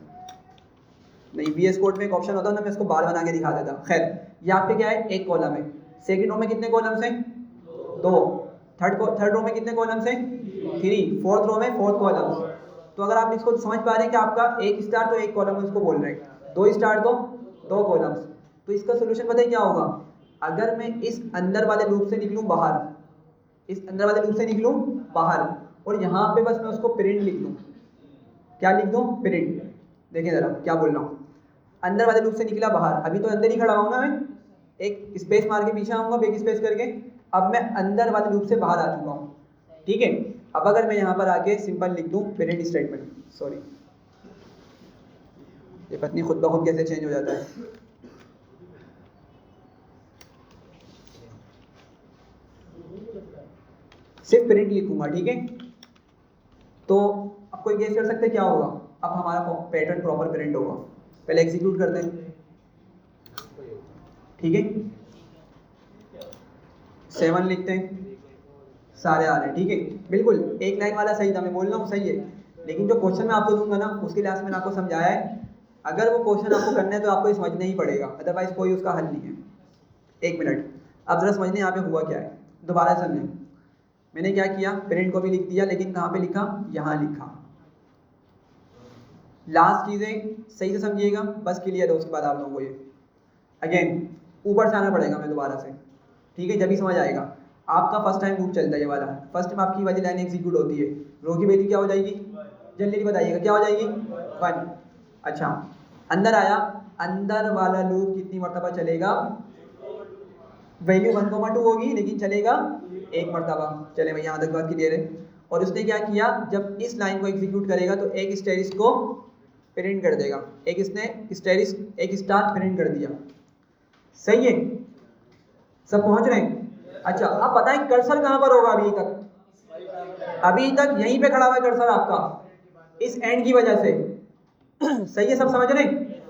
नहीं, VS कोड में एक ऑप्शन होता है ना, मैं इसको बार बना के दिखा देता। खैर, यहाँ पे क्या है? एक कॉलम है। सेकंड रो में कितने कॉलम्स हैं? 2। थर्ड रो में कितने कॉलम्स हैं? 3। फोर्थ रो में 4 कॉलम्स। तो अगर आप इसको समझ पा रहे हैं कि आपका एक स्टार तो एक कॉलम उसको बोल रहे हैं, 2 स्टार तो 2 कॉलम्स। तो इसका सोल्यूशन पता है क्या होगा? अगर मैं इस अंदर वाले लूप से निकलूँ बाहर, इस अंदर वाले लूप से निकलूँ बाहर, और यहाँ पे बस मैं उसको प्रिंट लिख दूँ। क्या लिख दूँ? प्रिंट। देखें ज़रा क्या बोल रहा हूँ। अंदर वाले लूप से निकला बाहर, अभी तो अंदर ही खड़ा हूँ ना मैं, एक स्पेस मार के पीछे आऊँगा, बैक स्पेस करके। अब मैं अंदर वाले लूप से बाहर आ चुका हूँ, ठीक है। अब अगर मैं यहाँ पर आके सिंपल लिख दूँ प्रिंट स्टेटमेंट, सॉरी ये पत्नी खुद ब खुद कैसे चेंज हो जाता है। सिर्फ प्रिंट लिखूंगा, ठीक है। तो अब कोई गेस कर सकते क्या होगा? अब हमारा पैटर्न प्रॉपर प्रिंट होगा। पहले एग्जीक्यूट करते हैं, ठीक है। 7 लिखते हैं, सारे आ रहे हैं, ठीक है। बिल्कुल एक लाइन वाला सही था, मैं बोल रहा हूँ सही है, लेकिन जो क्वेश्चन मैं आपको दूंगा ना, उसके लिए मैंने आपको समझाया है, अगर वो क्वेश्चन आपको करना है तो आपको ये समझना ही पड़ेगा, अदरवाइज कोई उसका हल नहीं है। 1 मिनट, अब जरा समझने यहाँ पे हुआ क्या है, दोबारा समझें। मैंने क्या किया, प्रिंट को भी लिख दिया, लेकिन कहाँ पे लिखा? यहाँ लिखा। लास्ट चीज़ें सही से समझिएगा, बस क्लियर है, उसके बाद आप लोगों को ये अगेन ऊपर से आना पड़ेगा मैं दोबारा से, ठीक है, जब भी समझ आएगा। आपका फर्स्ट टाइम लूप चलता है ये वाला, फर्स्ट टाइम आपकी वाली लाइन एग्जीक्यूट होती है, रो की वैल्यू क्या हो जाएगी? जल्दी बताइएगा क्या हो जाएगी? 1। अच्छा, अंदर आया, अंदर वाला लूप कितनी मरतबा चलेगा? वैल्यू 1,2 होगी, लेकिन चलेगा 1 मरतबा। चले भाई, यहाँ तक बात क्लियर है। और उसने क्या किया, जब इस लाइन को एग्जीक्यूट करेगा तो एक स्टेरिस को प्रिंट कर देगा, एक इसने स्टेरिस एक स्टार प्रिंट कर दिया। सही है, सब पहुंच रहे हैं? अच्छा, अब बताएं कर्सर कहाँ पर होगा? अभी तक यहीं पे खड़ा हुआ है कर्सर आपका, इस एंड की वजह से। सही है, सब समझ रहे हैं?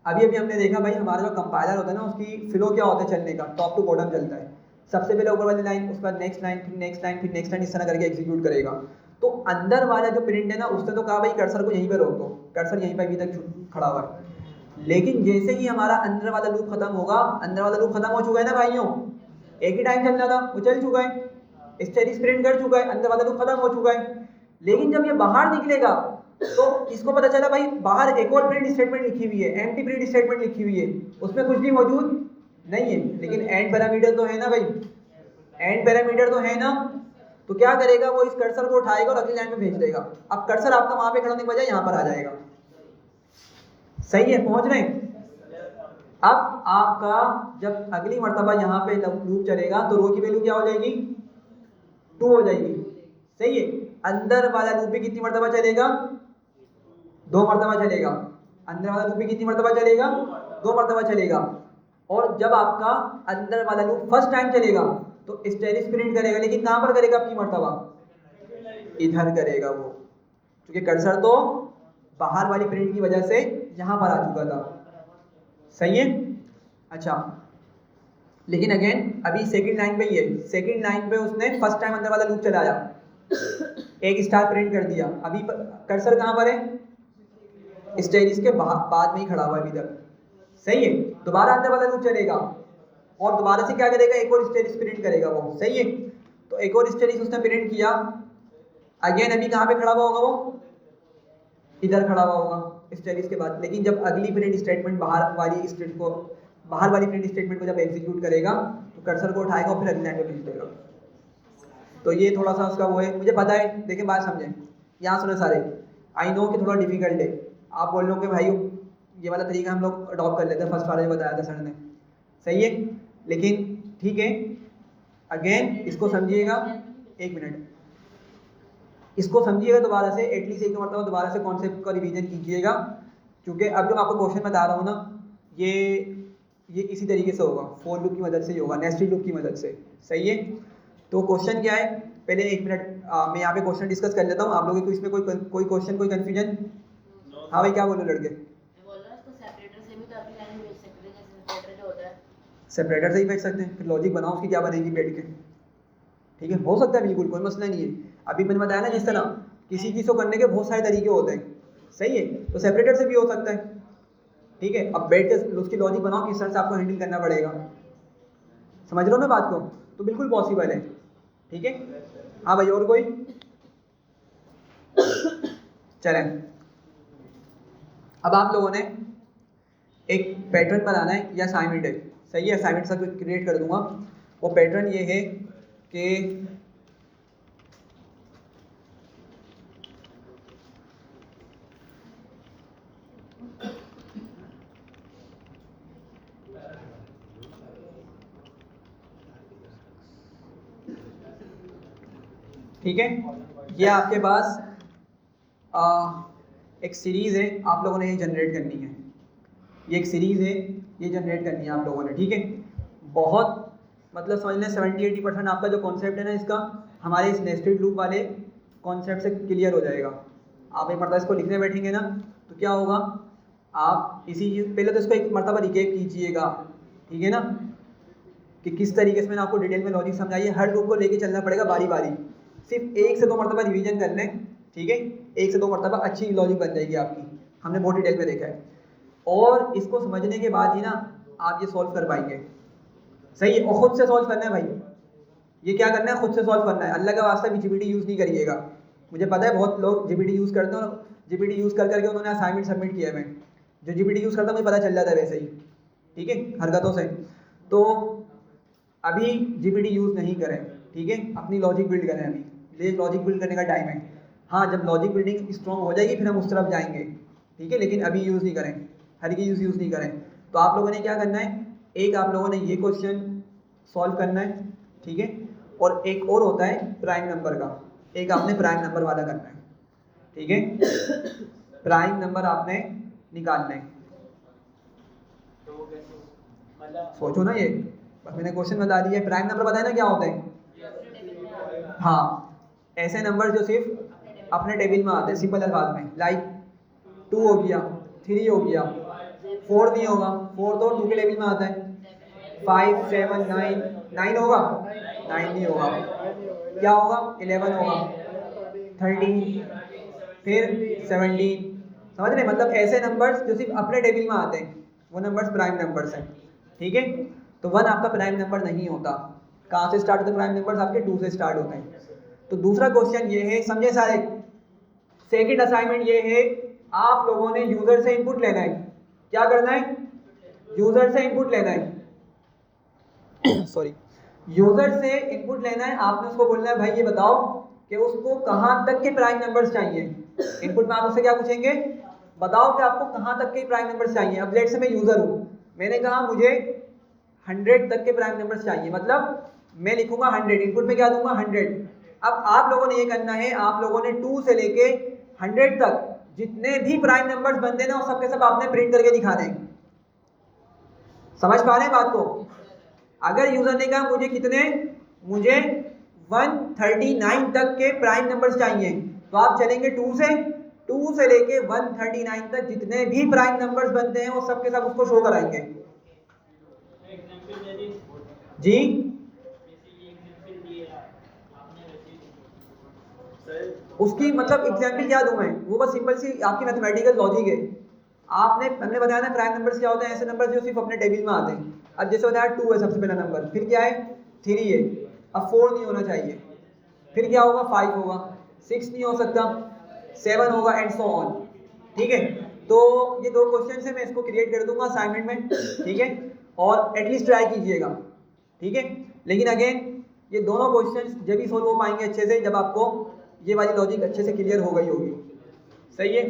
अभी अभी हमने देखा भाई हमारा जो कंपाइलर होता है ना उसकी फ्लो क्या होता है चलने का, टॉप टू बॉटम चलता है। सबसे पहले ऊपर वाली लाइन, उसके बाद नेक्स्ट लाइन, फिर नेक्स्ट लाइन, फिर नेक्स्ट लाइन, इस तरह करके एग्जीक्यूट करेगा। तो अंदर वाला जो प्रिंट है ना उसने तो कहा भाई कर्सर को यहीं पे रोक दो, कर्सर यहीं पे अभी तक खड़ा हुआ है। लेकिन जैसे ही हमारा अंदर वाला लूप खत्म होगा, अंदर वाला लूप खत्म हो चुका है ना भाइयों, एक ही टाइम चलना था वो चल चुका है, स्टेडी प्रिंट कर चुका है, अंदर वाला लूप खत्म हो चुका है। लेकिन जब ये बाहर निकलेगा तो इसको पता चला भाई बाहर एक और प्रिंट स्टेटमेंट लिखी हुई है, एम्प्टी प्रिंट स्टेटमेंट लिखी हुई है, उसमें कुछ भी मौजूद नहीं है, लेकिन एंड पैरामीटर तो है ना भाई, एंड पैरामीटर तो है ना। तो क्या करेगा वो, इस कर्सर को उठाएगा और अगली लाइन में भेज देगा। अब कर्सर आपका वहां पे खड़ा होने के बजाय यहाँ पर आ जाएगा। सही है, पहुंच रहे हैं? अब आपका जब अगली मर्तबा यहाँ पे लूप चलेगा तो रो की वैल्यू क्या हो जाएगी, 2 हो जाएगी। सही है, अंदर वाला लूप भी कितनी मर्तबा चलेगा, 2 मर्तबा चलेगा। अंदर वाला लूप भी कितनी मर्तबा चलेगा, 2 मर्तबा चलेगा। और जब आपका अंदर वाला लूप फर्स्ट टाइम चलेगा तो स्टेरिस प्रिंट करेगा, लेकिन कहां पर करेगा आपकी मर्तबा, इधर करेगा वो, क्योंकि कर्सर तो बाहर वाली प्रिंट की वजह से यहां पर आ चुका था। सही है, अच्छा। लेकिन अगेन अभी सेकंड लाइन पे ही है, सेकंड लाइन पे उसने फर्स्ट टाइम अंदर वाला लूप चलाया, एक स्टार प्रिंट कर दिया। अभी कर्सर कहां पर है, स्टेरिस के बाद में ही खड़ा हुआ अभी तक। सही है, दोबारा अंदर वाला लूप चलेगा और दोबारा से क्या करेगा, एक और स्टेरिस प्रिंट करेगा वो। सही है, तो एक और स्टेरिस उसने प्रिंट किया। अगेन अभी कहां पे खड़ा हुआ होगा वो, इधर खड़ा हुआ होगा स्टेरिस के बाद। लेकिन जब अगली प्रिंट स्टेटमेंट बाहर वाली प्रिंट स्टेटमेंट को जब एग्जीक्यूट करेगा तो कर्सर को उठाएगा और फिर अगली लाइन पे भेज देगा। तो ये थोड़ा सा उसका वो है, मुझे पता है, देखें बात समझें, यहाँ सुने सारे। आई नो कि थोड़ा डिफिकल्ट है, आप बोल लो कि भाई ये वाला तरीका हम लोग अडॉप्ट कर लेते हैं, फर्स्ट वाला जो बताया था सर ने। सही है, लेकिन ठीक है, अगेन इसको समझिएगा, एक मिनट, इसको समझिएगा दोबारा से, एटलीस्ट एक मरतबा दोबारा से कॉन्सेप्ट का रिवीजन कीजिएगा। क्योंकि अब जो मैं आपको क्वेश्चन बता रहा हूँ ना, ये इसी तरीके से होगा, फॉर लूप की मदद से ही होगा, नेस्टेड लूप की मदद से। सही है, तो क्वेश्चन क्या है, पहले एक मिनट मैं यहाँ पे क्वेश्चन डिस्कस कर लेता हूँ। आप लोगों को इसमें कोई क्वेश्चन, कोई कन्फ्यूजन? हाँ भाई, क्या बोलो लड़के? सेपरेटर से ही भेज सकते हैं, फिर लॉजिक बनाओ उसकी क्या बनेगी बैठ के। ठीक है, हो सकता है, बिल्कुल कोई मसला नहीं है। अभी मैंने बताया ना, जिस तरह किसी चीज़ को करने के बहुत सारे तरीके होते हैं। सही है, तो सेपरेटर से भी हो सकता है। ठीक है, अब बैठ के उसकी लॉजिक बनाओ किस तरह से आपको हैंडल करना पड़ेगा। समझ रहे हो ना बात को? तो बिल्कुल पॉसिबल है। ठीक है, हाँ भाई, और कोई? चलें, अब आप लोगों ने एक पैटर्न बनाना है, या असाइनमेंट है। सही है, असाइनमेंट सब क्रिएट कर दूंगा। वो पैटर्न ये है कि ठीक है, ये आपके पास एक सीरीज़ है, आप लोगों ने ये जनरेट करनी है। ये एक सीरीज़ है, ये जनरेट करनी है आप लोगों ने। ठीक है, बहुत मतलब समझ लें 70-80% आपका जो कॉन्सेप्ट है ना इसका, हमारे इस नेस्टेड लूप वाले कॉन्सेप्ट से क्लियर हो जाएगा। आप एक मरतबा इसको लिखने बैठेंगे ना तो क्या होगा, आप इसी पहले तो इसको एक मरतबा रिकेप कीजिएगा। ठीक है ना, कि किस तरीके से मैंने आपको डिटेल में लॉजिक समझाई है। हर लूप को लेके चलना पड़ेगा बारी बारी, सिर्फ 1 से 2 मरतबा रिवीजन कर लें। ठीक है, 1 से 2 मरतबा अच्छी लॉजिक बन जाएगी आपकी, हमने बहुत डिटेल में देखा है। और इसको समझने के बाद ही ना आप ये सॉल्व कर पाएंगे। सही है, और ख़ुद से सॉल्व करना है भाई, ये क्या करना है, खुद से सॉल्व करना है। अल्लाह का वास्ता भी जीपीटी यूज़ नहीं करिएगा। मुझे पता है बहुत लोग जीपीटी यूज़ करते हैं और जीपीटी यूज़ कर करके उन्होंने असाइनमेंट सबमिट किया है। जो जीपीटी यूज़ करता है मुझे पता चल जाता है वैसे ही, ठीक है, हरकतों से। तो अभी जीपीटी यूज़ नहीं करें, ठीक है, अपनी लॉजिक बिल्ड करें। अभी ये लॉजिक बिल्ड करने का टाइम है। हाँ, जब लॉजिक बिल्डिंग स्ट्रॉन्ग हो जाएगी फिर हम उस तरफ जाएंगे। ठीक है, लेकिन अभी यूज़ नहीं करें, हर की यूज़ नहीं करें। तो आप लोगों ने क्या करना है, एक आप लोगों ने ये क्वेश्चन सॉल्व करना है, ठीक है, और एक और होता है प्राइम नंबर का, एक आपने प्राइम नंबर वाला करना है। ठीक है, प्राइम नंबर आपने निकालना है। सोचो ना, ये बस मैंने क्वेश्चन बता दिया। प्राइम नंबर बताए ना क्या होते हैं। हाँ, ऐसे नंबर जो सिर्फ अपने टेबल में आते हैं, सिंपल अल्फाज में, लाइक 2 हो गया, 3 हो गया, 4 नहीं होगा, 4 तो 2 के टेबल में आता है। 5 7 9 9 होगा, 9 नहीं होगा, क्या होगा 11 होगा, 13 फिर 17। समझ रहे, मतलब ऐसे नंबर्स जो सिर्फ अपने टेबल में आते हैं वो नंबर्स प्राइम नंबर्स हैं, ठीक है। तो 1 आपका प्राइम नंबर नहीं होता। कहाँ से स्टार्ट होते हैं प्राइम नंबर्स आपके? 2 से स्टार्ट होते हैं। तो दूसरा क्वेश्चन ये है, समझे सारे। सेकंड असाइनमेंट ये है, आप लोगों ने यूजर से इनपुट लेना है। क्या करना है? यूजर से इनपुट लेना है सॉरी, यूजर से इनपुट लेना है। आपने उसको बोलना है भाई ये बताओ कि उसको कहाँ तक के प्राइम नंबर्स चाहिए। इनपुट में आप उससे क्या पूछेंगे? बताओ कि आपको कहाँ तक के प्राइम नंबर्स चाहिए। अब लेट से मैं यूजर हूँ, मैंने कहा मुझे 100 तक के प्राइम नंबर्स चाहिए, मतलब मैं लिखूंगा 100, इनपुट में क्या दूंगा 100। अब आप लोगों ने ये करना है, आप लोगों ने 2 से लेके 100 तक जितने भी प्राइम नंबर्स बनते हैं ना वो सबके सब आपने प्रिंट करके दिखाने हैं। समझ पा रहे हैं बात को? अगर यूजर ने कहा मुझे कितने, मुझे 139 तक के प्राइम नंबर्स चाहिए, तो आप चलेंगे 2 से लेके 139 तक जितने भी प्राइम नंबर्स बनते हैं वो सबके सब उसको शो कराएंगे। जी उसकी मतलब एग्जाम्पल क्या दूं मैं? वो बस सिंपल सी आपकी मैथमेटिकल लॉजिक है। हमने बताया ना प्राइम नंबर्स क्या होते हैं, ऐसे नंबर जो सिर्फ अपने टेबल में आते हैं। अब जैसे बताया 2 है सबसे पहला नंबर, फिर क्या है 3 है, अब 4 नहीं होना चाहिए, फिर क्या होगा 5 होगा, 6 नहीं हो सकता, 7 होगा एंड सो ऑन, ठीक है। तो ये 2 क्वेश्चन है, मैं इसको क्रिएट कर दूंगा असाइनमेंट में, ठीक है, और एटलीस्ट ट्राई कीजिएगा, ठीक है। लेकिन अगेन ये दोनों क्वेश्चन जब ही सोल्व हो पाएंगे अच्छे से जब आपको ये वाली लॉजिक अच्छे से क्लियर हो गई होगी, सही है।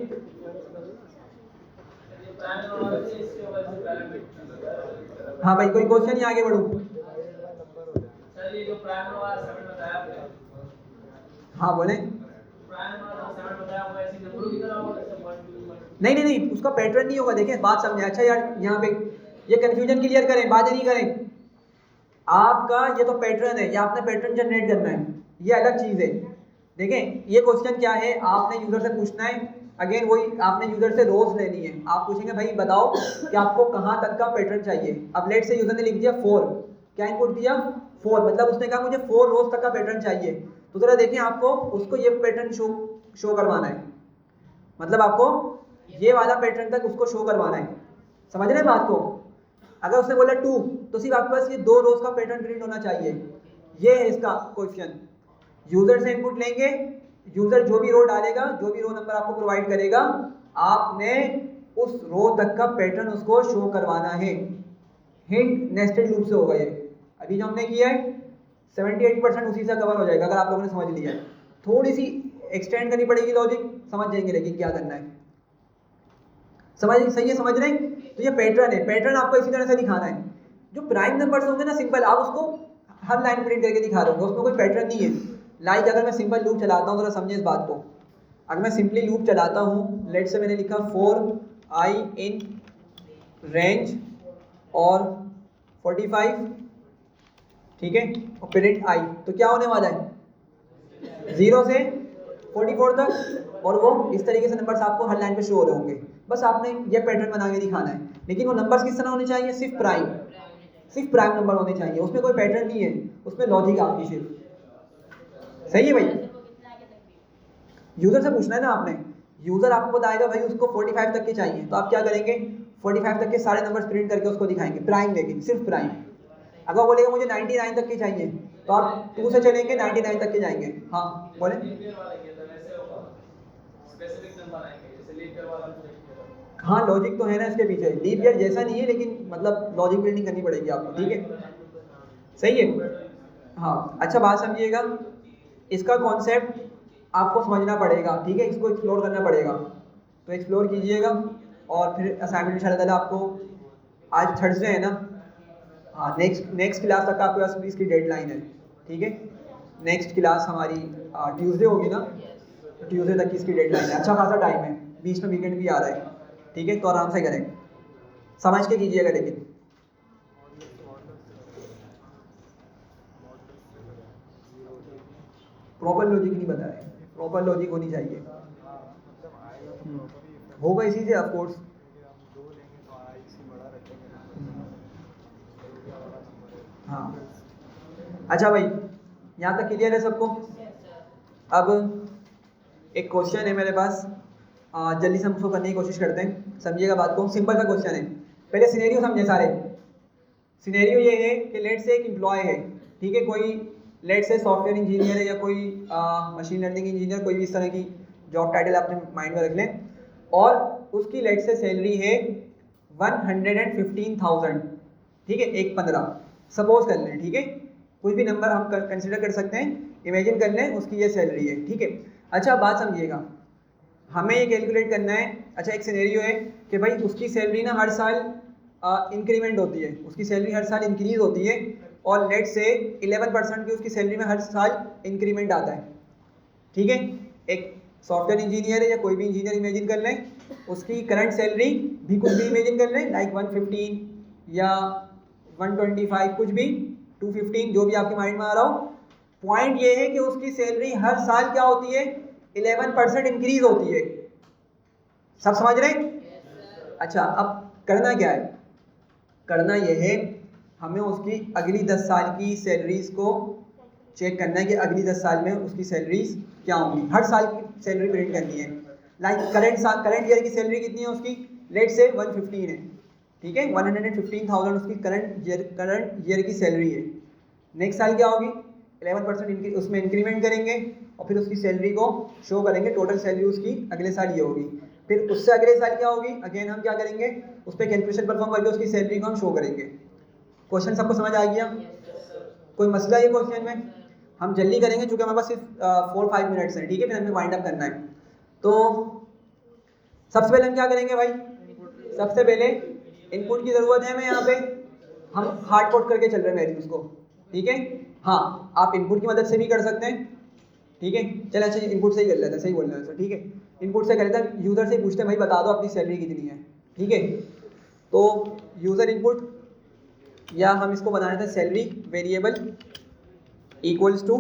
हाँ भाई, कोई क्वेश्चन ही आगे बढ़ू? सर ये जो प्राइम वाला 7 बताया आपने, हाँ बोले। प्राइम वाला 7 बताया वो ऐसे नंबरों की तरह होगा, जैसे 1 2 1। नहीं, उसका पैटर्न नहीं होगा। देखिए बात समझे। अच्छा यार, यहाँ पे ये कंफ्यूजन क्लियर करें, बातें नहीं करें। आपका ये तो पैटर्न है, ये आपने पैटर्न जनरेट करना है, ये अलग चीज़ है। देखें ये क्वेश्चन क्या है, आपने यूजर से पूछना है। अगेन वही, आपने यूजर से रोज लेनी है। आप पूछेंगे भाई बताओ कि आपको कहाँ तक का पैटर्न चाहिए। अब लेट से यूजर ने लिख दिया 4, क्या इनपुट दिया 4, मतलब उसने कहा मुझे 4 रोज तक का पैटर्न चाहिए। तो जरा देखें, आपको उसको ये पैटर्न शो करवाना है, मतलब आपको ये वाला पैटर्न तक उसको शो करवाना है। समझ रहे हैं बात को? अगर उसने बोला 2, तो सिर्फ आपके पास ये 2 रोज का पैटर्न प्रिंट होना चाहिए। ये है इसका क्वेश्चन। यूजर से इनपुट लेंगे, यूजर जो भी रो डालेगा, जो भी रो नंबर आपको प्रोवाइड करेगा, आपने उस रो तक का पैटर्न उसको शो करवाना है। हिंट नेस्टेड लूप से होगा ये। अभी जो हमने किया है 78% उसी से कवर हो जाएगा अगर आप लोगों ने समझ लिया है। थोड़ी सी एक्सटेंड करनी पड़ेगी लॉजिक, समझ जाएंगे लेकिन क्या करना है। समझ सही है, समझ रहे हैं? तो ये पैटर्न है, पैटर्न आपको इसी तरह से दिखाना है। जो प्राइम नंबर्स होंगे ना सिंपल, आप उसको हर लाइन प्रिंट करके दिखा रहे होंगे, उसमें कोई पैटर्न नहीं है। लाइक अगर मैं सिंपल लूप चलाता हूँ, जरा समझे इस बात को। अगर मैं सिंपली लूप चलाता हूँ, लेट से मैंने लिखा 4 i इन रेंज और 45, ठीक है, और प्रिंट i, तो क्या होने वाला है 0 से 44 तक, और वो इस तरीके से नंबर्स आपको हर लाइन पे शो हो रहे होंगे। बस आपने ये पैटर्न बना के दिखाना है। लेकिन वो नंबर्स किस तरह होने चाहिए? सिर्फ प्राइम नंबर होने चाहिए, उसमें कोई पैटर्न नहीं है, उसमें लॉजिक आपकी सिर्फ। सही है भाई? यूजर से पूछना है ना आपने। यूजर आपको बताएगा भाई उसको 45 तक के चाहिए, तो आप क्या करेंगे 45 तक के सारे नंबर्स प्रिंट करके उसको दिखाएंगे, प्राइम, लेकिन सिर्फ प्राइम। अगर वो बोलेगा मुझे 99 तक के चाहिए, तो आप 2 से चलेंगे 99 तक के जाएंगे। हाँ बोले। हाँ लॉजिक तो है ना इसके पीछे, लीप ईयर जैसा नहीं है, लेकिन मतलब लॉजिक बिल्डिंग करनी पड़ेगी आपको, ठीक है, सही है। हाँ अच्छा बात समझिएगा, इसका कॉन्सेप्ट आपको समझना पड़ेगा, ठीक है, इसको एक्सप्लोर करना पड़ेगा। तो एक्सप्लोर कीजिएगा और फिर असाइनमेंट इंशाल्लाह ताला आपको, आज थर्सडे है ना, हाँ नेक्स्ट क्लास तक आपके पास इसकी डेडलाइन है, ठीक है। नेक्स्ट क्लास हमारी ट्यूसडे होगी ना, तो ट्यूसडे तक की इसकी डेडलाइन है। अच्छा खासा टाइम है, बीच में वीकेंड भी आ रहा है, ठीक है, तो आराम से करें, समझ के कीजिएगा। लेकिन प्रॉपर लॉजिक नहीं बता रहे, प्रॉपर लॉजिक होनी चाहिए। होगा इसी से ऑफ कोर्स, हाँ अच्छा भाई, यहाँ तक क्लियर है सबको? अब एक क्वेश्चन है मेरे पास, जल्दी से हम उसको करने की कोशिश करते हैं। समझिएगा बात को, सिंपल सा क्वेश्चन है। पहले सिनेरियो समझे सारे। सिनेरियो ये है कि लेट से एक एम्प्लॉय है, ठीक है, कोई लेट से सॉफ्टवेयर इंजीनियर है या कोई मशीन लर्निंग इंजीनियर, कोई भी इस तरह की जॉब टाइटल अपने माइंड में रख लें, और उसकी लेट से सैलरी है 115,000, ठीक है, 115 सपोज कर लें, ठीक है, कुछ भी नंबर हम कंसिडर कर सकते हैं, इमेजिन कर लें उसकी ये सैलरी है, ठीक है। अच्छा बात समझिएगा, हमें ये कैलकुलेट करना है। अच्छा एक सिनेरियो है कि भाई उसकी सैलरी ना हर साल इंक्रीमेंट होती है, उसकी सैलरी हर साल इंक्रीज होती है, और लेट से 11% की उसकी सैलरी में हर साल इंक्रीमेंट आता है, ठीक है। एक सॉफ्टवेयर इंजीनियर है या कोई भी इंजीनियर इमेजिन कर लें, उसकी करंट सैलरी भी कुछ भी इमेजिन कर लें, लाइक 115 या 125, कुछ भी 215, जो भी आपके माइंड में आ रहा हो। पॉइंट ये है कि उसकी सैलरी हर साल क्या होती है, 11% इंक्रीज होती है। सब समझ रहे हैं? अच्छा अब करना क्या है, करना यह है हमें उसकी अगली 10 साल की सैलरीज को चेक करना है कि अगली 10 साल में उसकी सैलरीज क्या होंगी। हर साल की सैलरी प्रिंट करनी है। लाइक करंट ईयर की सैलरी कितनी है उसकी, लेट से 115 है, ठीक है, 115,000 उसकी करंट ईयर की सैलरी है। नेक्स्ट साल क्या होगी, 11% उसमें इंक्रीमेंट करेंगे और फिर उसकी सैलरी को शो करेंगे, टोटल सैलरी उसकी अगले साल ये होगी। फिर उससे अगले साल क्या होगी, अगेन हम क्या करेंगे, उस पर कैलकुलेशन परफॉर्म करके उसकी सैलरी को हम शो करेंगे। क्वेश्चन सबको समझ आ गया? कोई मसला है क्वेश्चन में? हम जल्दी करेंगे क्योंकि हमारे पास सिर्फ 4-5 मिनट्स हैं, ठीक है, फिर हमें वाइंड अप करना है। तो सबसे पहले हम क्या करेंगे भाई, सबसे पहले इनपुट की ज़रूरत है हमें। यहाँ पे हम हार्ड कोड करके चल रहे हैं वैल्यूज़ को, ठीक है। हाँ आप इनपुट की मदद से भी कर सकते हैं, ठीक है। चल अच्छा इनपुट से ही कर लेते हैं, सही बोल रहे हैं सर, ठीक है, इनपुट से कर लेते हैं। यूज़र से पूछते हैं भाई बता दो अपनी सैलरी कितनी है, ठीक है। तो यूज़र इनपुट, या हम इसको बना देते हैं सैलरी वेरिएबल इक्वल्स टू,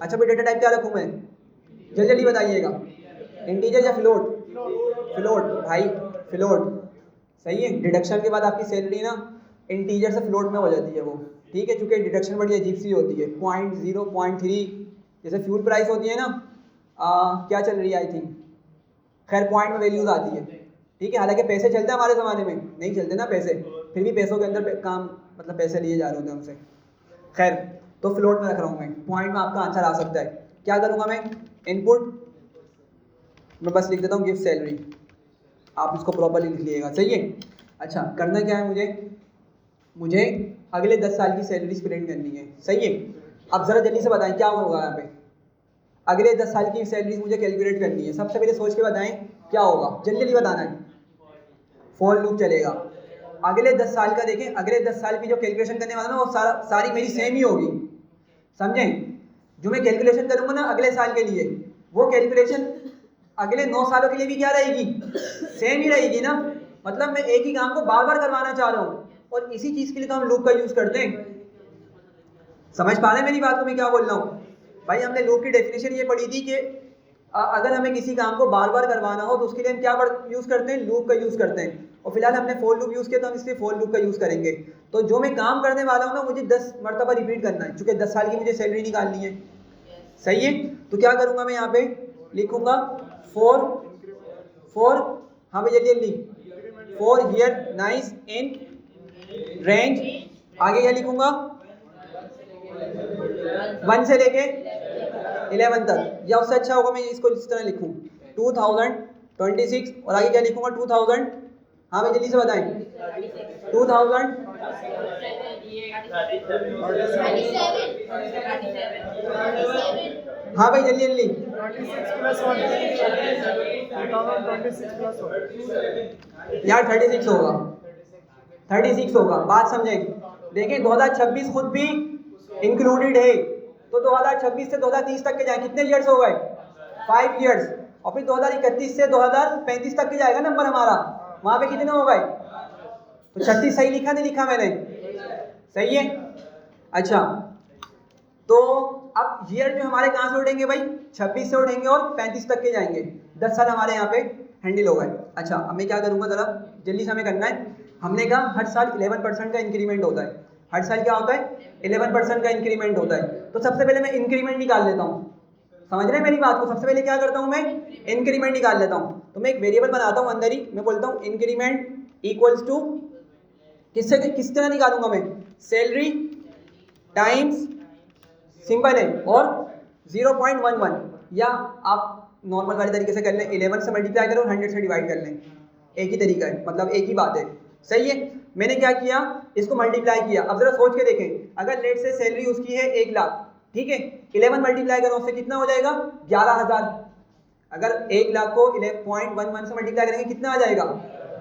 अच्छा भाई डेटा टाइप क्या रखूँ मैं, जल्दी जल्दी बताइएगा, इंटीजर या फ्लोट? फ्लोट भाई, फ्लोट सही है। डिडक्शन के बाद आपकी सैलरी ना इंटीजर से फ्लोट में हो जाती है वो, ठीक है, चूँकि डिडक्शन बड़ी अजीब सी होती है, 0.0, 0.3, जैसे फ्यूल प्राइस होती है ना, क्या चल रही है आई थिंक, खैर पॉइंट में वैल्यूज आती है, ठीक है। हालांकि पैसे चलते हैं हमारे ज़माने में, नहीं चलते ना पैसे, फिर भी पैसों के अंदर काम मतलब पैसे लिए जा रहे होते हैं हमसे, खैर तो फ्लोट में रख रहा हूँ मैं, पॉइंट में आपका आंसर आ सकता है। क्या करूँगा मैं, इनपुट मैं बस लिख देता हूँ गिव सैलरी, आप इसको प्रॉपरली लिख लीजिएगा, सही है। अच्छा करना क्या है मुझे अगले 10 साल की सैलरी प्रिंट करनी है, सही है। अब ज़रा जल्दी से बताएं क्या होगा यहाँ पे, अगले 10 साल की सैलरी मुझे कैलकुलेट करनी है। सबसे पहले सोच के बताएं क्या होगा, जल्दी जल्दी बताना है। फॉर लूप चलेगा अगले 10 साल का, देखें अगले 10 साल की जो कैलकुलेशन करने वाला ना वो सारी मेरी सेम ही होगी, समझें। जो मैं कैलकुलेशन करूँगा ना अगले साल के लिए, वो कैलकुलेशन अगले 9 सालों के लिए भी क्या रहेगी, सेम ही रहेगी ना। मतलब मैं एक ही काम को बार बार करवाना चाह रहा हूँ, और इसी चीज़ के लिए तो हम लूप का यूज़ करते हैं। समझ पा रहे हैं मेरी बात को मैं क्या बोल रहा हूँ भाई? हमने लूप की डेफिनेशन ये पढ़ी थी कि अगर हमें किसी काम को बार बार करवाना हो तो उसके लिए हम क्या यूज़ करते हैं, लूप का यूज़ करते हैं। और फिलहाल हमने फॉर लूप यूज़ किया तो हम इसलिए फॉर लूप का यूज़ करेंगे। तो जो मैं काम करने वाला हूँ ना मुझे 10 मरतबा रिपीट करना है, चूँकि 10 साल की मुझे सैलरी निकालनी है, सही है। तो क्या करूँगा मैं, यहाँ पे लिखूँगा फॉर हाँ भाई जल्दी जल्दी, for here nice in range, आगे क्या लिखूँगा 1 से लेके 11 तक, या उससे अच्छा होगा मैं इसको इस तरह लिखूँ 2026, और आगे क्या लिखूँगा 2000, हाँ भाई जल्दी से बताएं 2000, हाँ भाई जल्दी जल्दी 26+1 यार 36 होगा, 36 होगा, बात समझें। देखें 2026 खुद भी इंक्लूडेड है, तो 2026 से 2030 तक के जाए कितने ईयर्स हो गए, 5 ईयर्स, और फिर 2031 से 2035 तक के जाएगा नंबर हमारा, वहाँ पे कितने हो गए, तो 36 सही लिखा नहीं लिखा मैंने, सही है। अच्छा तो अब ईयर जो हमारे कहाँ से उठेंगे भाई, 26 से उठेंगे और 35 तक के जाएंगे, 10 साल हमारे यहाँ पे हैंडल हो गए। अच्छा अब मैं क्या करूँगा, ज़रा जल्दी से हमें करना है। हमने कहा हर साल 11% का इंक्रीमेंट होता है, हर साल क्या होता है 11% का इंक्रीमेंट होता है। तो सबसे पहले मैं इंक्रीमेंट निकाल लेता हूँ, समझ रहे हैं मेरी बात को? सबसे पहले क्या करता हूँ मैं, इंक्रीमेंट निकाल लेता हूँ। तो मैं एक वेरिएबल बनाता हूँ अंदर ही, मैं बोलता हूँ इंक्रीमेंट इक्वल्स टू, किस तरह निकालूंगा मैं, सैलरी टाइम्स, सिंपल है, और 0.11, या आप नॉर्मल वाले तरीके से कर लें, 11 से मल्टीप्लाई करो, 100 से डिवाइड कर लें, एक ही तरीका है, मतलब एक ही बात है, सही है। मैंने क्या किया, इसको मल्टीप्लाई किया। अब जरा सोच के देखें, अगर लेट से सैलरी उसकी है 1 लाख, ठीक है, 11 मल्टीप्लाई करो उससे कितना हो जाएगा, 11,000। अगर 1 लाख को 0.11 से मल्टीप्लाई करेंगे कितना आ जाएगा,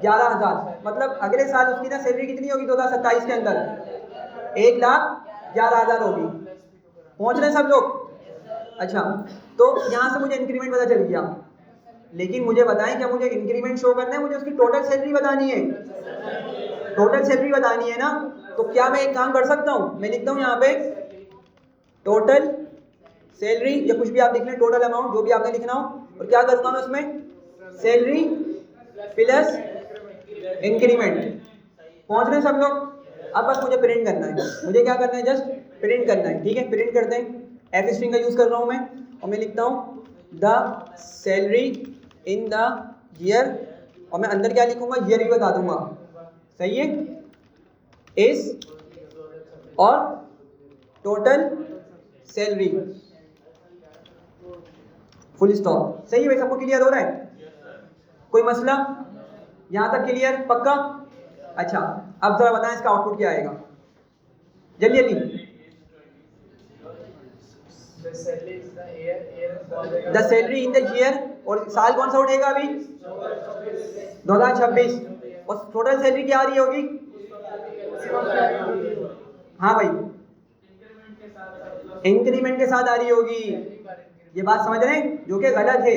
11,000। मतलब अगले साल उसकी ना सैलरी कितनी होगी 2027 के अंदर, 1,11,000 होगी। पहुंच रहे सब लोग? अच्छा, तो यहाँ से मुझे इंक्रीमेंट पता चल गया, लेकिन मुझे बताएं क्या मुझे इंक्रीमेंट शो करना है, मुझे उसकी टोटल सैलरी बतानी है, टोटल सैलरी बतानी है ना। तो क्या मैं एक काम कर सकता हूँ, मैं लिखता हूँ यहाँ पे टोटल सैलरी, या कुछ भी आप लिख लें, टोटल अमाउंट जो भी आपने लिखना हो, और क्या करूँगा मैं उसमें, सैलरी प्लस इंक्रीमेंट। पहुँच रहे सब लोग? अब बस मुझे प्रिंट करना है, मुझे क्या करना है, जस्ट प्रिंट करना है, ठीक है। प्रिंट करते हैं, एफ स्ट्रिंग का यूज़ कर रहा हूँ मैं, और मैं लिखता हूँ the salary in the year, और मैं अंदर क्या लिखूंगा, ईयर भी बता दूंगा, सही है, इस और टोटल सैलरी, फुल स्टॉप। सही है भाई, सबको क्लियर हो रहा है? कोई मसला यहाँ तक क्लियर, पक्का? अच्छा, अब जरा बताएं इसका आउटपुट क्या आएगा, जल्दी जल्दी। The salary in the year, और साल कौन सा उठेगा अभी, 2026, और टोटल सैलरी क्या आ रही होगी, हाँ भाई, इंक्रीमेंट के साथ आ रही होगी। ये बात समझ रहे हैं, जो कि गलत है।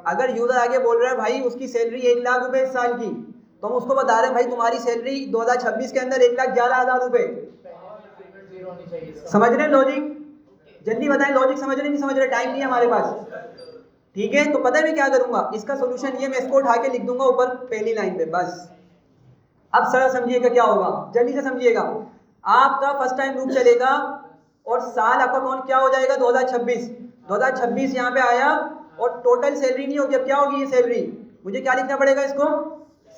अगर यूजर आगे बोल रहा है भाई उसकी सैलरी 1 लाख रुपए इस साल की, तो हम उसको बता रहे हैं भाई तुम्हारी सैलरी 2026 के अंदर 1,11,000 रुपए। समझ रहे हैं लॉजिक? जल्दी बताएं, लॉजिक समझ रहे नहीं समझ रहे, टाइम नहीं है हमारे पास, ठीक है। तो पता है मैं क्या करूंगा, इसका सोल्यूशन ये, मैं इसको उठा के लिख दूंगा ऊपर पहली लाइन पे, बस। अब सरल समझिएगा क्या होगा, जल्दी से समझिएगा। आपका फर्स्ट टाइम लूप चलेगा और साल आपका कौन क्या हो जाएगा, 2026 यहाँ पे आया, और टोटल सैलरी नहीं होगी, अब क्या होगी ये सैलरी, मुझे क्या लिखना पड़ेगा, इसको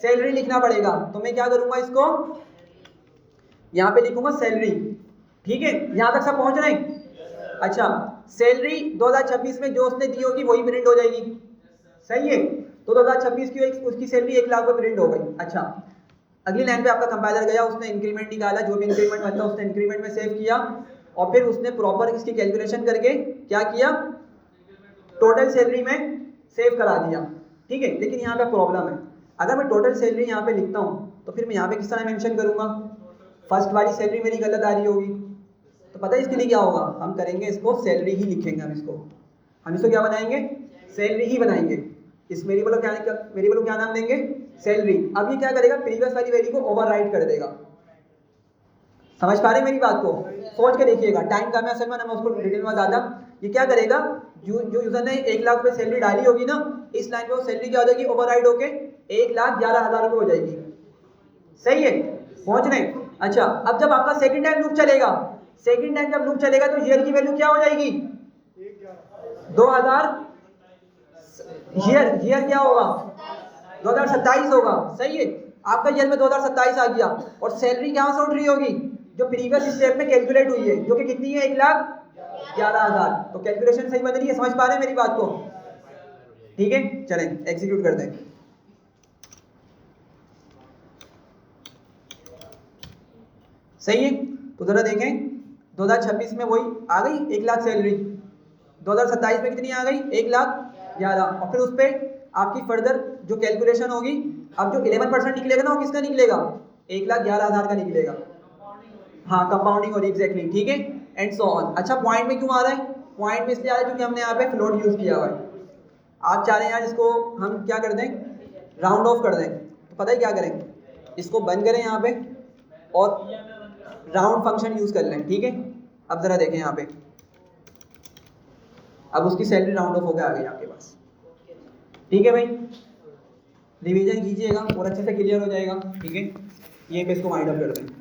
सैलरी लिखना पड़ेगा। तो मैं क्या करूंगा, इसको यहाँ पे लिखूंगा सैलरी, ठीक है। यहाँ तक सब पहुंच रहे हैं? अच्छा, सैलरी 2026 में जो उसने दी होगी वही प्रिंट हो जाएगी, सही है। तो 2026 की उसकी सैलरी 1 लाख पे प्रिंट हो गई। अच्छा, अगली लाइन पे आपका कंपाइलर गया, उसने इंक्रीमेंट निकाला, जो भी इंक्रीमेंट बनता है उसने इंक्रीमेंट में सेव किया, और फिर उसने प्रॉपर इसकी कैलकुलेशन करके क्या किया, टोटल सैलरी में सेव करा दिया, ठीक है। लेकिन यहाँ पे प्रॉब्लम है, अगर मैं टोटल सैलरी यहाँ पे लिखता हूँ तो फिर मैं यहाँ पे किस तरह मेंशन करूँगा, फर्स्ट वाली सैलरी मेरी गलत आ रही होगी। तो पता है इसके लिए क्या होगा, हम करेंगे इसको सैलरी ही लिखेंगे, हम इसको क्या बनाएंगे, सैलरी ही बनाएंगे। इस वेरिएबल को क्या नाम देंगे, सैलरी। अब ये क्या करेगा, प्रीवियस वाली वैल्यू को ओवरराइट कर देगा। समझ पा रहे हैं मेरी बात को? सोच के देखिएगा, टाइम कम है असल में, मैं उसको डिटेल में ज़्यादा। ये क्या करेगा, जो यूजर ने 1 लाख रुपए सैलरी डाली होगी ना, इस लाइन पे वो सैलरी क्या हो जाएगी, ओवरराइड होके 1,11,000 रुपये हो जाएगी, सही है। पहुंच रहे? अच्छा, अब जब आपका सेकंड टाइम लूप चलेगा, सेकंड टाइम जब लूप चलेगा तो ईयर की वैल्यू क्या हो जाएगी, 2000, ईयर क्या होगा, 2027 होगा, सही है। आपका ईयर में 2027 आ गया, और सैलरी कहाँ से उठ रही होगी, जो प्रीवियस स्टेप में कैलकुलेट हुई है, जो कि कितनी है, 1,11,000। तो कैलकुलेशन सही बन रही है, समझ पा रहे हैं मेरी बात को? ठीक है, चलें एग्जीक्यूट करते हैं। सही है, तो जरा देखें, 2026 में वही आ गई 1 लाख सैलरी, 2027 में कितनी आ गई, 1,11,000, और फिर उस पर आपकी फर्दर जो कैलकुलेशन होगी, अब जो 11% निकलेगा ना, वो किसका निकलेगा, 1,11,000 का निकलेगा। हाँ, कंपाउंडिंग और एग्जैक्टली, ठीक है, एंड सो ऑन। अच्छा, पॉइंट में क्यों आ रहा है, पॉइंट में इसलिए आ रहा है क्योंकि हमने यहाँ पे फ्लोट यूज किया हुआ है। आप चाह रहे हैं यार इसको हम क्या कर दें, राउंड ऑफ कर दें, तो पता है क्या करें, इसको बंद करें यहाँ पे और राउंड फंक्शन यूज कर लें, ठीक है। अब जरा देखें यहाँ पे, अब उसकी सैलरी राउंड ऑफ होकर आ गई आपके पास, ठीक है भाई। रिवीजन कीजिएगा और अच्छे से क्लियर हो जाएगा, ठीक है। ये पे इसको वाइंड अप कर दें।